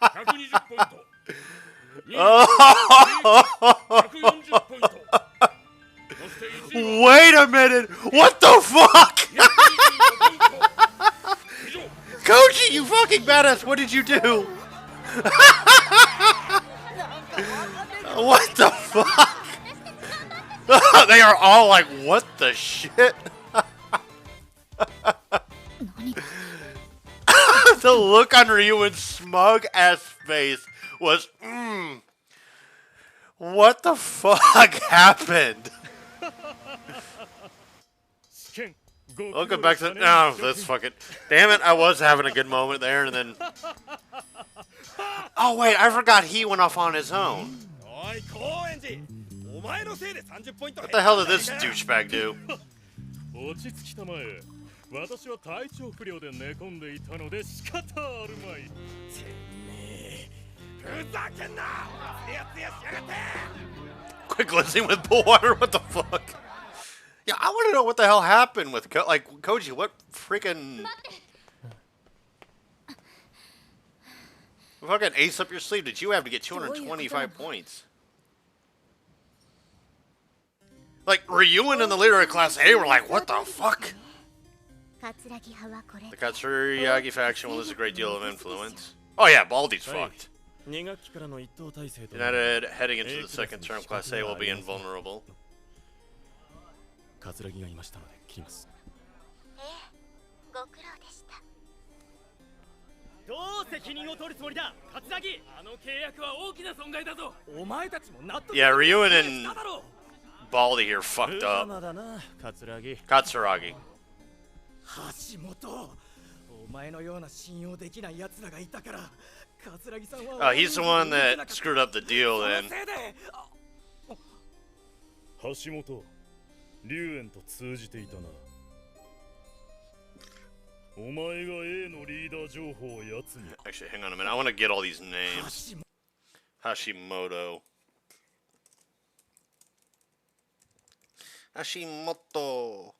120ポイント。140ポイント。 Wait a minute! What the fuck? Koji, you fucking badass! What did you do? What the fuck? They are all like, what the shit? The look on Ryu's smug ass face was, what the fuck happened? Welcome back to let's fuck it. Damn it, I was having a good moment there and then. Oh wait, I forgot he went off on his own. What the hell did this douchebag do? 私は体調不良で寝込んでいたので仕方あるまい。ふざけんな！つやつやしやがって！ Quick glistening with pool water, what the fuck? Yeah, I want to know what the hell happened with Koji. What freaking fucking ace up your sleeve did you have to get 225 points? Like Ryuin and the leader of Class A were like, what the fuck? The Katsuragi faction will lose a great deal of influence. Oh yeah, Baldy's fucked. United heading into the second term, Class A will be invulnerable. 桂木がいましたので切ります。ご苦労でした。どう責任を取るつもりだ、桂木。あの契約は大きな損害だぞ。お前たちも納得。 Yeah, Ryuin and Baldy here fucked up. Katsuragi. 橋本、お前のような信用できない奴らがいたから、桂木さんは。Oh, he's the one that screwed up the deal then. 橋本。 龍炎と通じていたな。お前が A のリーダー情報を奴に。 Actually, hang on a minute. I want to get all these names. Hashimoto. Hashimoto.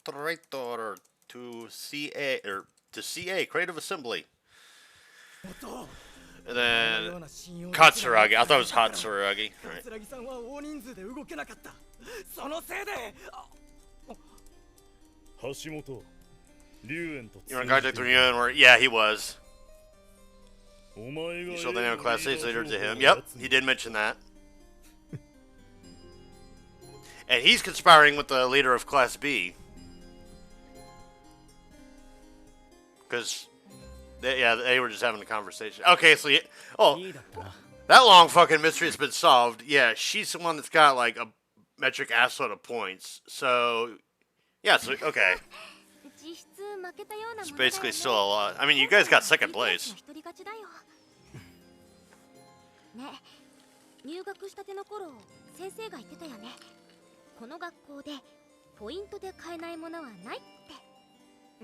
Traitor to CA or to CA Creative Assembly. And then Katsuragi. I thought it was Hatsuragi. Right. You were in contact with Ryuin where, yeah, he was. You showed the name of Class A's leader to him. Yep, he did mention that. And he's conspiring with the leader of Class B. Because, they were just having a conversation. Okay, so, that long fucking mystery has been solved. Yeah, she's the one that's got, like, a metric assload of points. So, yeah, so, okay. It's basically still a lot. I mean, you guys got second place. 入学したての頃、先生が言ってたよね。この学校でポイントで買えないものはないって。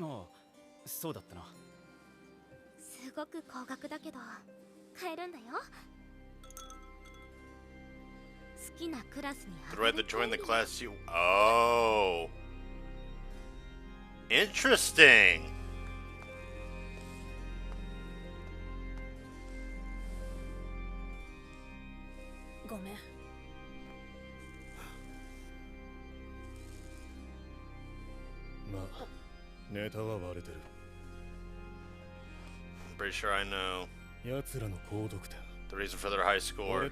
ああ、そうだったな。すごく高額だけど買えるんだよ。好きなクラスに。The right to join the class you. Oh. Interesting. Pretty sure I know the reason for their high score.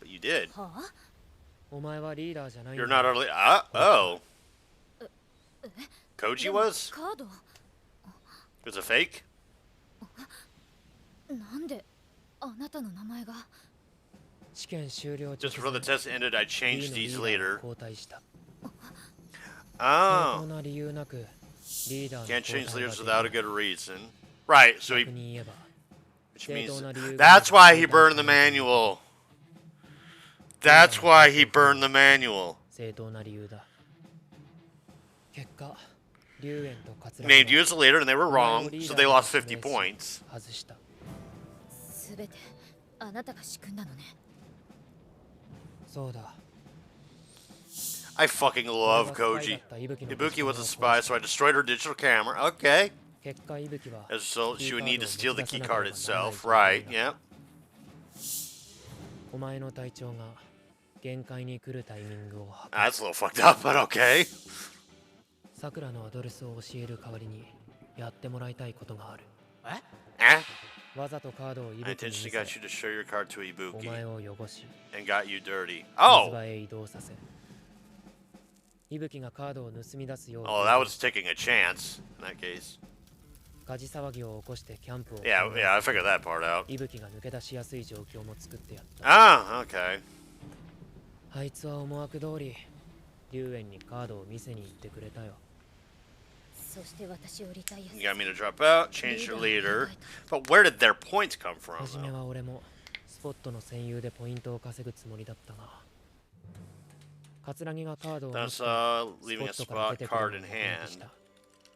But you did. You're not early. Oh. Koji was? It was a fake? なんであなたの名前が Just before the test ended, I changed these later. Oh. Can't change leaders without a good reason. Right, so he... Which means... That's why he burned the manual. That's why he burned the manual. 正当な理由だ。結果、龍炎と桂 Named you as a leader and they were wrong, so they lost 50 points. 外した。すべてあなたが仕組んだのね。そうだ。I fucking love Koji. Ibuki was a spy, so I destroyed her digital camera. Okay. As a result, she would need to steal the key card itself. Right, yeah. お前の隊長が限界に来るタイミングを That's a little fucked up, but okay. さくらのアドレスを教える代わりにやってもらいたいことがある。わざとカードを I intentionally got you to show your card to Ibuki お前を汚し and got you dirty. Oh! 水場へ移動させ伊吹がカードを盗み出すよう Oh, that was taking a chance in that case. 火事騒ぎを起こしてキャンプを Yeah, I figured that part out. 伊吹が抜け出しやすい状況も作ってやった。Ah, okay. あいつは思惑通り龍炎にカードを見せに行ってくれたよ。そして私をリタイア You got me to drop out, change your leader. But where did their points come from? 初めは俺もスポットの戦友でポイントを稼ぐつもりだったが、桂木がカードを持ってスポ leaving a ットから出 spot てく card る in のを hand. した。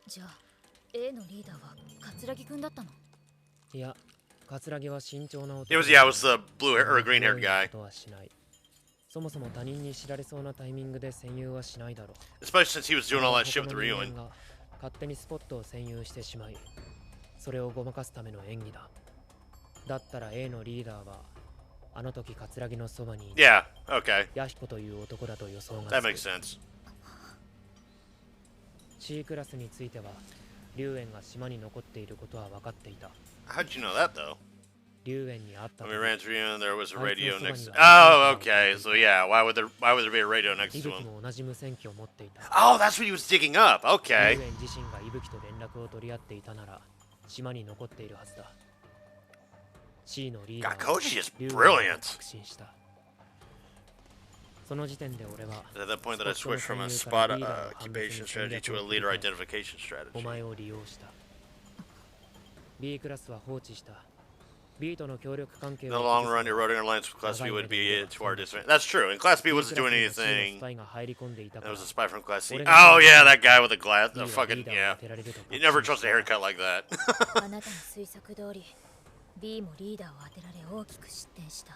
じゃあ A のリーダーは桂木くんだったの？いや、桂木は慎重な男。It was the blue hair or green haired guy. ことはしない。そもそも他人に知られそうなタイミングで占有はしないだろう。 Especially since he was doing all that shit with the Ryuin. 勝手にスポットを占有してしまい、それをごまかすための演技だ。だったら A のリーダーはあの時桂木のそばにいる。Yeah, okay. ヤヒコという男だと予想が That makes sense. C クラスについては、龍炎が島に残っていることは分かっていた。How'd you know that though? 龍炎に会った。 When we ran through and there was a radio next. Oh, okay. So yeah, why would there be a radio next to him? も同じ無線機を持っていた。Oh, that's what he was digging up. Okay. 龍炎自身が伊吹と連絡を取り合っていたなら、島に残っているはずだ。C のリーダー Koji is brilliant. 確信した。その時点で俺は At that point that I switched from a spot occupation strategy to a leader identification お strategy. 前を利用した。B クラスは放置した。B との協力関係 In the long run, eroding our alliance with Class B would be to our disadvantage. That's true. And Class B wasn't doing anything. There was a spy from Class C. Oh yeah, that guy with the glass. The fucking yeah. You never trust a haircut like that. あなたの推測通り B もリーダーを当てられ大きく失点した。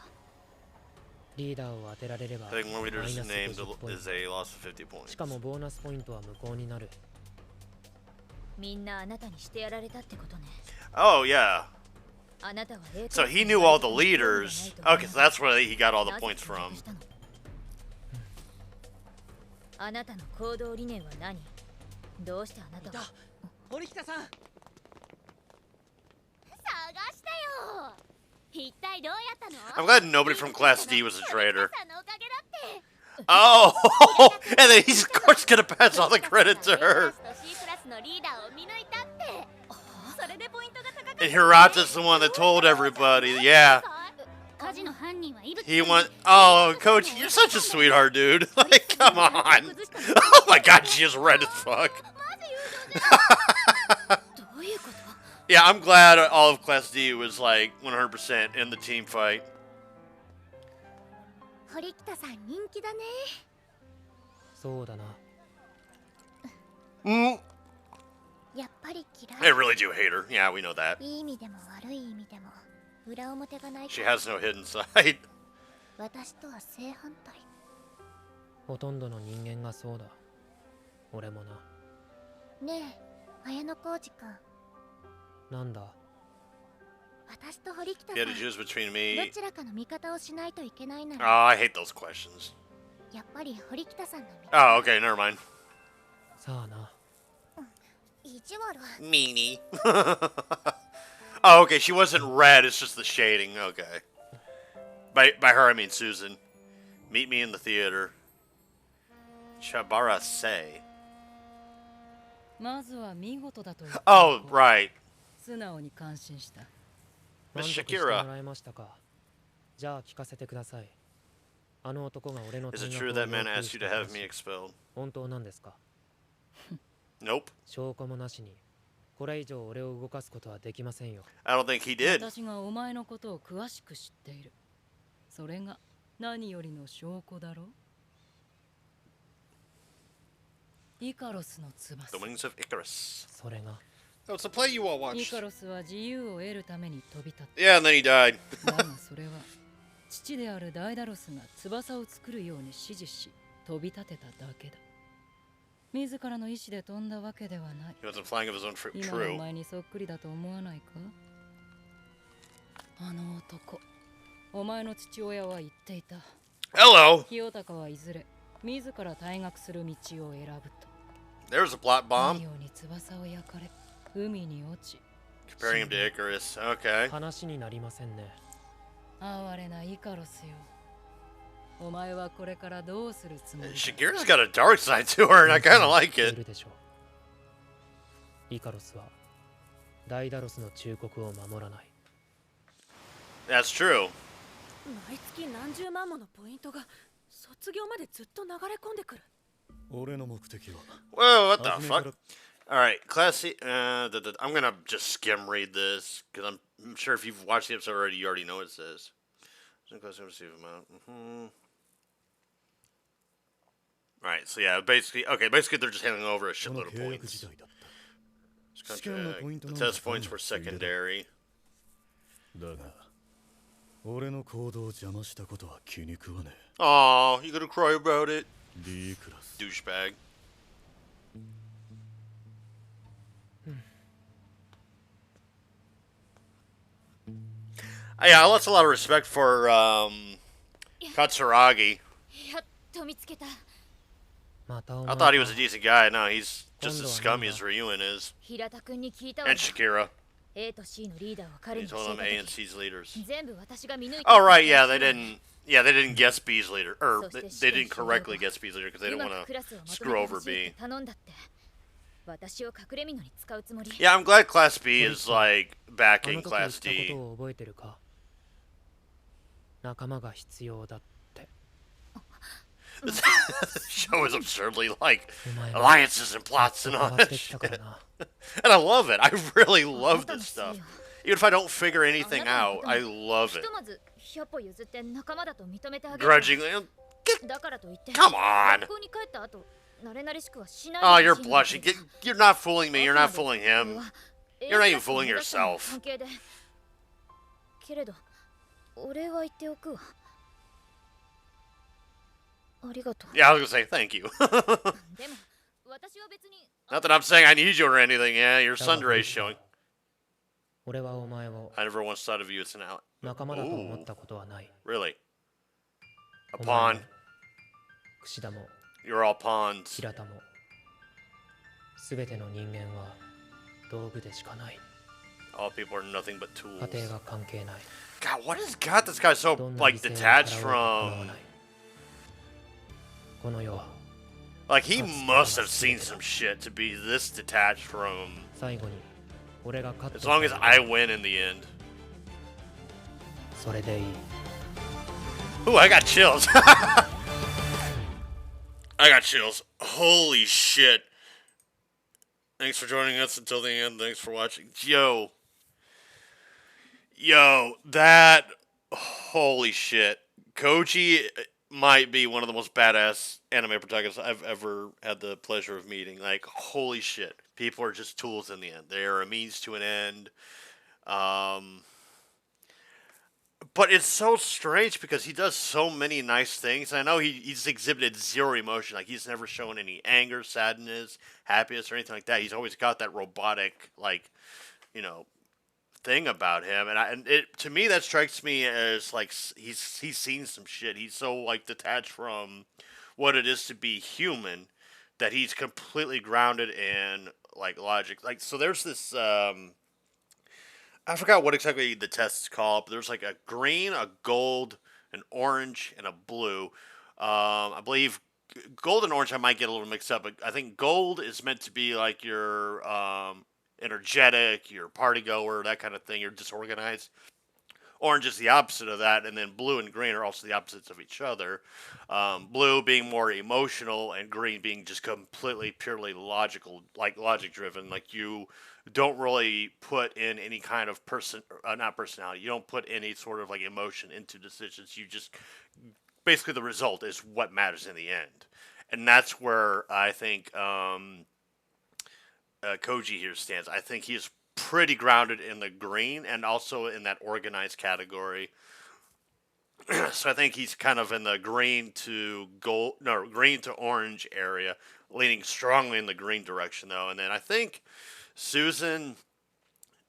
リーダーを当てられれば I think one マイ leader's ナス name 50ポイン is a loss of 50 points. しかもボーナスポイントは無効になる。みんなあなたにしてやられたってことね。 Oh yeah. あなたは A So he knew all the leaders. Okay, so that's where he got all the points from. あなたの行動理念は何？どうしてあなたは堀北さん、探したよ。一体どうやったの？ I'm glad nobody from Class D was a traitor. さんのおかげだって。 Oh, and then he's of course gonna pass all the credit to her. C クラスのリーダーを見抜いたって。それでポイントが高かった。 And Hirata's the one that told everybody. Yeah. 火事の犯人は伊吹。 He went. Oh, Coach, you're such a sweetheart, dude. Like, come on. Oh my God, she is red as fuck. Yeah, I'm glad all of Class D was like 100% in the team fight. 堀北さん人気だね。そうだな。やっぱり I 嫌い。 really do hate her. Yeah, we know that. いい意味でも悪い意味でも裏表がない。 She has no hidden side. 私とは正反対。ほとんどの人間がそうだ。俺もな。ねえ、綾野浩二君。なんだ。私と堀北さん。 You had to choose between ど me. ちらかの味方をしないといけないな Oh, ら。 I hate those questions. やっぱり堀北さんの味方。 Oh, okay, never mind. さあな。意地悪。 Meanie. Oh, okay, she wasn't red, it's just the shading. Okay. By her, I mean Susan. Meet me in the theater. Chabara say. まずは見事だと言って。 Oh, right. 素直に感心した。 Miss 満足してもらえましたか。じゃあ聞かせてください。あの男が俺の Is it true that man asked you to have me expelled? 本当なんですか。 Nope. 証拠もなしにこれ以上俺を動かすことはできませんよ。 I don't think he did. 私がお前のことを詳しく知っている。それが何よりの証拠だろう。イカロスの翼。 The Wings of Icarus. それが Oh, it's a play you all イ watched. カロスは自由を得るために飛び立った。 Yeah, and then he died. だがそれは父であるダイダロスが翼を作るように指示し飛び立てただけだ。自らの意志で飛んだわけではない。 He wasn't flying of his own fruit. 今のお True. 前にそっくりだと思わないか？あの男、お前の父親は言っていた。 Hello. 清高はいずれ自ら退学する道を選ぶと。 There's a plot 太 bomb. 陽に翼を焼かれ、海に落ち。 Comparing him to Icarus. Okay. 話になりませんね。哀れなイカロスよ。お前はこれからどうするつもりだ？ Shigira's got a dark side to her, and I kind of like い it. るでしょう。イカロスはダイダロスの忠告を守らない。 That's true. 毎月何十万ものポイントが卒業までずっと流れ込んでくる。俺の目的は Whoa, what the 初めから fuck? Alright, classy. I'm gonna just skim read this, because I'm sure if you've watched the episode already, you already know what it says. Alright, so yeah, basically they're just handing over a この shitload of 契約 points. 時代だった。 Contract. 試験のポイント The なんか test points were ついでだ。 secondary. だが俺の行動を邪魔したことは気に食わね Aw, you gonna cry about it? え。D クラス Douchebag. Yeah, I lost a lot of respect for Katsuragi. やっと見つけた。またお I 前 thought he was か a decent guy. No, he's just as 今度は scummy as Ryuen is. 平田君に聞いたわ And。Shakira. A と C のリーダーを彼 He に教 told え him た A and 時 C's leaders. 全部私が見抜いた。 Oh, right, yeah, they didn't guess B's leader. Or So they didn't correctly guess B's leader because they う didn't ま want くクラスを to まと screw めて over ほしいって B. 頼んだって私を隠れ蓑に使うつもり。 Yeah, I'm glad Class B is like あの backing 時言っ Class たこ D. とを覚えてるか？仲間が必要だって。 The show is absurdly like お前も alliances and plots 変 and わ all っ that てきた shit. からな。 And I love it. I really あ love なたの this せい stuff. よ Even if I don't figure anything あなたの out, ことも I love ひ it. とまず100歩譲って仲間だと認めてあげる。 Grudgingly. だからといって Come on. 学校に帰った後慣れ慣れしくはしない Oh, で you're ほしいんだ blushing. けど You're not fooling me. You're not fooling これ him. は You're not even A クラス fooling の皆さんの yourself. 関係でけれどお礼は言っておくわ。ありがとう。 Yeah, I was gonna say thank you. でも私は別に Not that I'm saying I need you or anything. Yeah, your sunday's showing. 俺はお前を I never once thought of you as an ally. 仲間だと思っ Ooh, たことはない。 really? A お前 pawn? も櫛田も You're all pawns. 平田もすべての人間は道具でしかない。 All people are nothing but tools. 家庭が関係ない。 God, what has got this guy so どんな like 犠牲を detached 払おうと構わ from? ない。この世は Like he must have seen some shit to be this detached from. 最後に俺が勝っ As た long as I win in the end. それでいい。 Ooh, I got chills. I got chills. Holy shit. Thanks for joining us until the end. Thanks for watching. Yo, that. Holy shit. Koji might be one of the most badass anime protagonists I've ever had the pleasure of meeting. Like, holy shit. People are just tools in the end. They are a means to an end. But it's so strange because he does so many nice things. I know he's exhibited zero emotion. Like, he's never shown any anger, sadness, happiness, or anything like that. He's always got that robotic, like, thing about him. And to me, that strikes me as, like, he's seen some shit. He's so, like, detached from what it is to be human that he's completely grounded in, like, logic. Like, so there's this, I forgot what exactly the test is called, but there's like a green, a gold, an orange, and a blue. I believe gold and orange I might get a little mixed up, but I think gold is meant to be like your energetic, your party goer, that kind of thing. You're disorganized. Orange is the opposite of that, and then blue and green are also the opposites of each other. Blue being more emotional, and green being just completely, purely logical, like logic-driven. Like you don't really put in any kind of not personality. You don't put any sort of like emotion into decisions. You just basically the result is what matters in the end. And that's where I think Koji here stands. I think he's pretty grounded in the green and also in that organized category. So I think he's kind of in the green to gold, no, green to orange area, leaning strongly in the green direction though. And then I think Susan,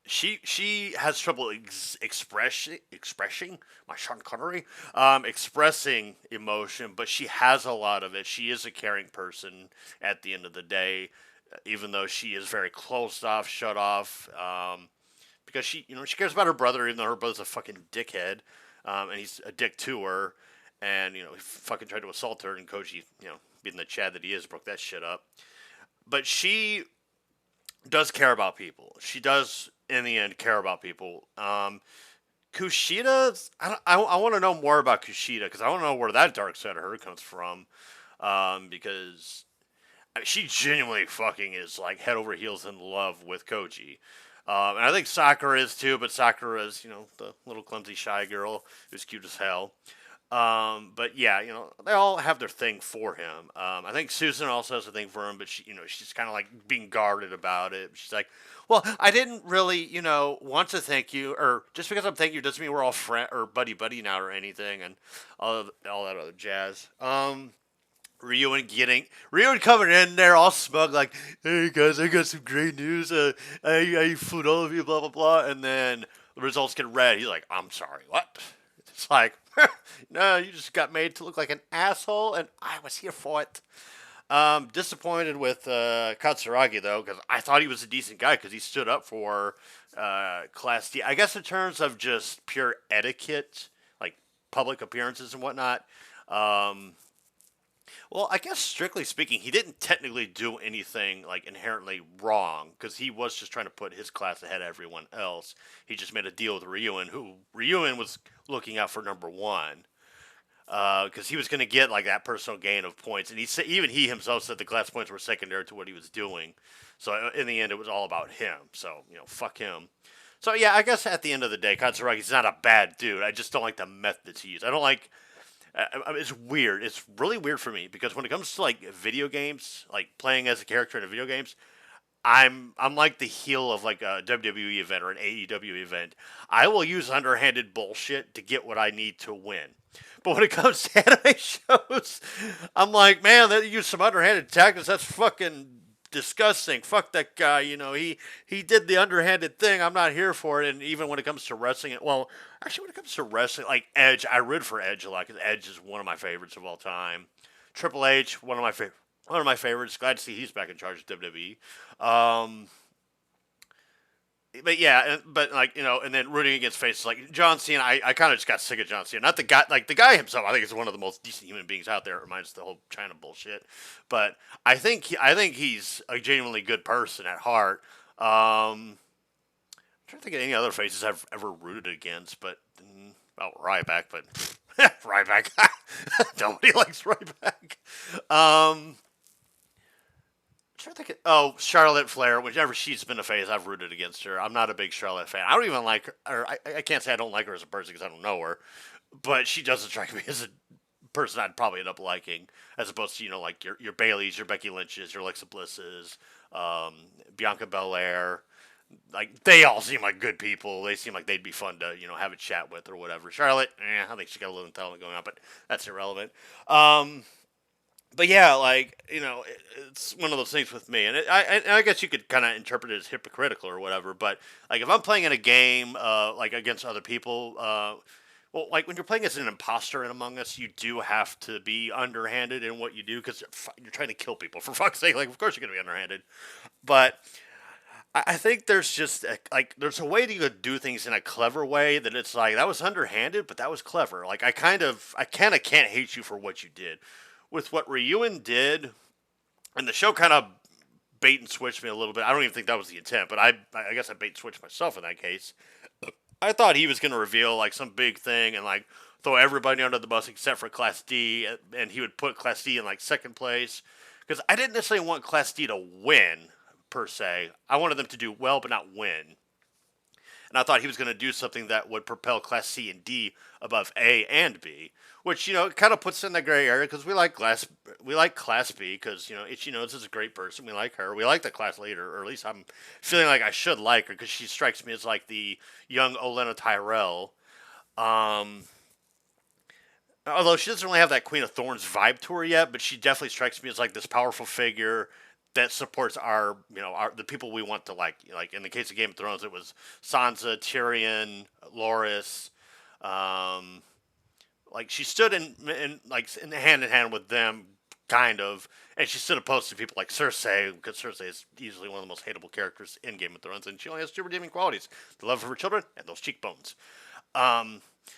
she has trouble expressing my Sean Connery, expressing emotion, but she has a lot of it. She is a caring person at the end of the day, even though she is very closed off, shut off. Because she cares about her brother, even though her brother's a fucking dickhead, and he's a dick to her, and he fucking tried to assault her, and Koji, being the Chad that he is, broke that shit up. But she does care about people. She does, in the end, care about people. Kushida, I want to know more about Kushida because I want to know where that dark side of her comes from. Because she genuinely fucking is like head over heels in love with Koji. And I think Sakura is too, but Sakura is, the little clumsy shy girl who's cute as hell. But yeah, they all have their thing for him. I think Susan also has a thing for him, but she's kind of like being guarded about it. She's like, well, I didn't really, want to thank you, or just because I'm thanking you doesn't mean we're all friend or buddy now or anything, and all that other jazz. Ryuen coming in there all smug, like, hey guys, I got some great news. I fooled all of you, blah blah blah, and then the results get read. He's like, I'm sorry, what? It's like, no, you just got made to look like an asshole, and I was here for it. Disappointed with Katsuragi though, because I thought he was a decent guy because he stood up for Class D. I guess in terms of just pure etiquette, like public appearances and whatnot. Well, I guess strictly speaking, he didn't technically do anything like inherently wrong because he was just trying to put his class ahead of everyone else. He just made a deal with Ryuen, who Ryuen was looking out for number one because he was going to get like that personal gain of points, and even he himself said the class points were secondary to what he was doing. So in the end, it was all about him. So fuck him. So yeah, I guess at the end of the day, Katsuragi's not a bad dude. I just don't like the methods he used. I don't like. It's weird. It's really weird for me because when it comes to like video games, like playing as a character in a video games, I'm like the heel of like a WWE event or an AEW event. I will use underhanded bullshit to get what I need to win. But when it comes to anime shows, I'm like, man, they use some underhanded tactics. That's fucking disgusting. Fuck that guy. He did the underhanded thing. I'm not here for it. And even when it comes to wrestling, when it comes to wrestling, like Edge, I root for Edge a lot because Edge is one of my favorites of all time. Triple H, one of my favorites. Glad to see he's back in charge of WWE. But yeah, and then rooting against faces like John Cena. I kind of just got sick of John Cena. Not the guy, like the guy himself. I think is one of the most decent human beings out there. Minus the whole China bullshit. But I think he's a genuinely good person at heart. I'm trying to think of any other faces I've ever rooted against, but Ryback. But Ryback, nobody likes Ryback. Charlotte Flair. Whichever she's been a face, I've rooted against her. I'm not a big Charlotte fan. I don't even like her. Or I can't say I don't like her as a person because I don't know her. But she does strike me as a person I'd probably end up liking, as opposed to like your Baileys, your Becky Lynch's, your Alexa Bliss's, Bianca Belair. Like they all seem like good people. They seem like they'd be fun to have a chat with or whatever. Charlotte, I think she got a little talent going on, but that's irrelevant. But yeah, it's one of those things with me, and I guess you could kind of interpret it as hypocritical or whatever. But like, if I'm playing in a game, like against other people, like when you're playing as an imposter in Among Us, you do have to be underhanded in what you do because you're trying to kill people. For fuck's sake, like of course you're gonna be underhanded. But I think there's just there's a way to do things in a clever way that it's like that was underhanded, but that was clever. Like I kind of can't hate you for what you did. With what Ryuen did, and the show kind of bait and switched me a little bit. I don't even think that was the intent, but I guess I bait and switched myself in that case. I thought he was going to reveal like some big thing and like throw everybody under the bus except for Class D, and he would put Class D in like second place because I didn't necessarily want Class D to win per se. I wanted them to do well but not win. and I thought he was going to do something that would propel Class C and D above A and B, which it kind of puts in the gray area because we like Class B because Ichino's is a great person. We like her. We like the class leader, or at least I'm feeling like I should like her because she strikes me as like the young Olenna Tyrell. Although she doesn't really have that Queen of Thorns vibe to her yet, but she definitely strikes me as like this powerful figure that supports the people we want to like. Like in the case of Game of Thrones, it was Sansa, Tyrion, Loras. Like she stood in hand in hand with them, kind of, and she stood opposed to people like Cersei, because Cersei is easily one of the most hateable characters in Game of Thrones, and she only has two redeeming qualities: the love of her children and those cheekbones.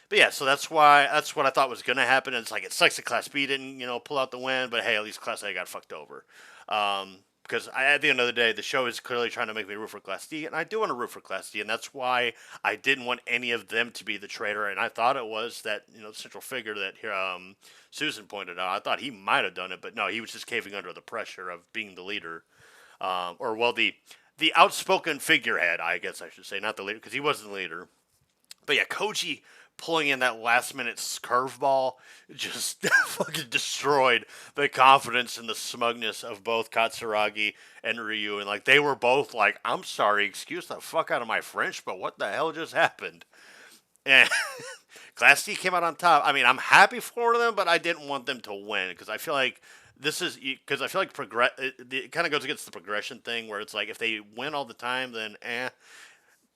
But yeah, so that's what I thought was going to happen. And it's like, it sucks that Class B didn't, pull out the win, but hey, at least Class A got fucked over. Because at the end of the day, the show is clearly trying to make me root for Class D, and I do want to root for Class D, and that's why I didn't want any of them to be the traitor, and I thought it was that, central figure that Susan pointed out. I thought he might have done it, but no, he was just caving under the pressure of being the leader. The outspoken figurehead, I guess I should say, not the leader, because he wasn't the leader. But yeah, Koji pulling in that last-minute curveball just fucking destroyed the confidence and the smugness of both Katsuragi and Ryu. And, like, they were both like, I'm sorry, excuse the fuck out of my French, but what the hell just happened? And Class D came out on top. I mean, I'm happy for them, but I didn't want them to win because I feel like it kind of goes against the progression thing where it's like if they win all the time, then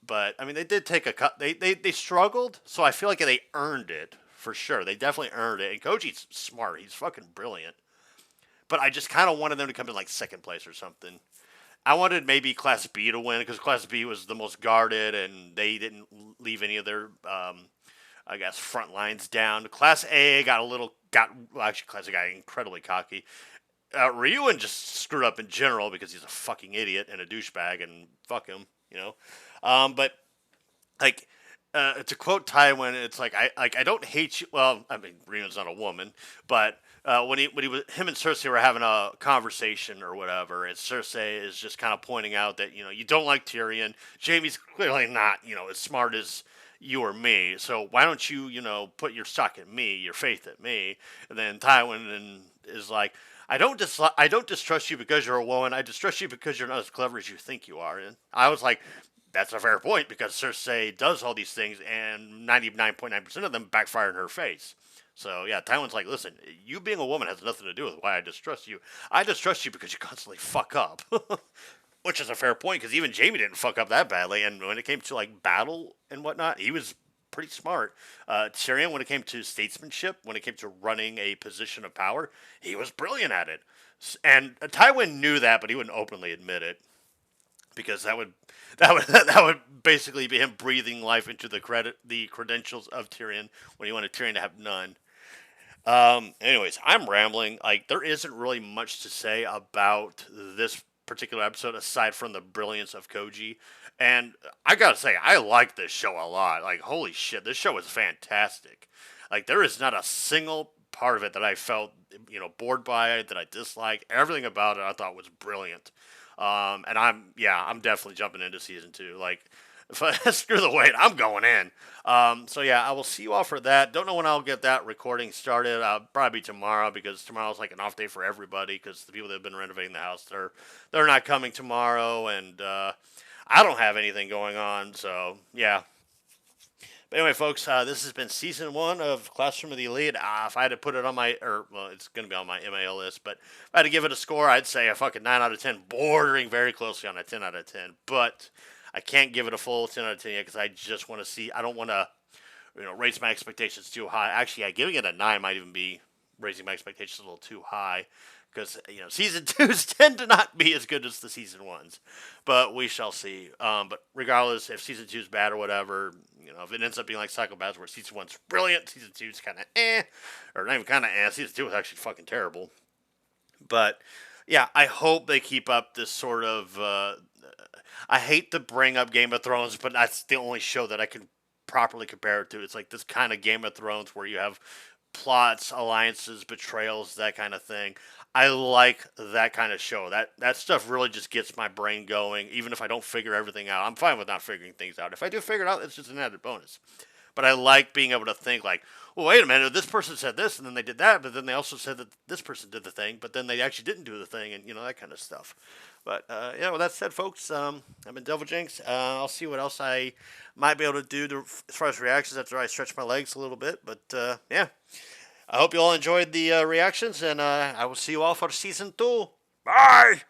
But I mean, they did take a cut. They struggled, so I feel like they earned it for sure. They definitely earned it. And Koji's smart. He's fucking brilliant. But I just kind of wanted them to come in like second place or something. I wanted maybe Class B to win because Class B was the most guarded and they didn't leave any of their, front lines down. Class A Class A got incredibly cocky. Ryuin just screwed up in general because he's a fucking idiot and a douchebag, and fuck him, But to quote Tywin, it's like I don't hate you. Well, I mean, Ryuin's not a woman, but when him and Cersei were having a conversation or whatever, and Cersei is just kind of pointing out that you don't like Tyrion. Jaime's clearly not as smart as you or me. So why don't you put your stock in me, your faith in me? And then Tywin is like, I don't distrust you because you're a woman. I distrust you because you're not as clever as you think you are. And I was like, that's a fair point because Cersei does all these things and 99.9% of them backfire in her face. So yeah, Tywin's like, listen, you being a woman has nothing to do with why I distrust you. I distrust you because you constantly fuck up. Which is a fair point because even Jaime didn't fuck up that badly. And when it came to like battle and whatnot, he was pretty smart. Tyrion, when it came to statesmanship, when it came to running a position of power, he was brilliant at it. And Tywin knew that, but he wouldn't openly admit it because that would basically be him breathing life into the credentials of Tyrion when he wanted Tyrion to have none. Anyways, I'm rambling. Like, there isn't really much to say about this particular episode aside from the brilliance of Koji. And I gotta say, I like this show a lot. Like, holy shit, this show is fantastic. Like, there is not a single part of it that I felt, bored by, that I disliked. Everything about it I thought was brilliant. And I'm definitely jumping into season 2. Like, if I screw the wait, I'm going in. So yeah, I will see you all for that. Don't know when I'll get that recording started. Probably tomorrow because tomorrow's like an off day for everybody because the people that have been renovating the house, they're not coming tomorrow, and I don't have anything going on. So yeah. But anyway, folks, this has been season 1 of Classroom of the Elite. If I had to put it on it's going to be on my MAL list, but if I had to give it a score, I'd say a fucking 9 out of 10, bordering very closely on a 10 out of 10. But I can't give it a full 10 out of 10 yet because I just want to see. I don't want to, raise my expectations too high. Actually, giving it a 9 might even be raising my expectations a little too high because, season 2s tend to not be as good as the season 1s. But we shall see. But regardless, if season 2 is bad or whatever, if it ends up being like Psychopaths where season 1's brilliant, season 2's kind of or not even kind of season 2 was actually fucking terrible. But yeah, I hope they keep up this sort of. I hate to bring up Game of Thrones, but that's the only show that I can properly compare it to. It's like this kind of Game of Thrones where you have plots, alliances, betrayals, that kind of thing. I like that kind of show. That stuff really just gets my brain going, even if I don't figure everything out. I'm fine with not figuring things out. If I do figure it out, it's just an added bonus. But I like being able to think like, well, wait a minute, this person said this, and then they did that, but then they also said that this person did the thing, but then they actually didn't do the thing, and, that kind of stuff. But, yeah, with that said, folks, I've been Devil Jinx. I'll see what else I might be able to do as far as reactions after I stretch my legs a little bit. But, yeah, I hope you all enjoyed the reactions, and I will see you all for Season 2. Bye!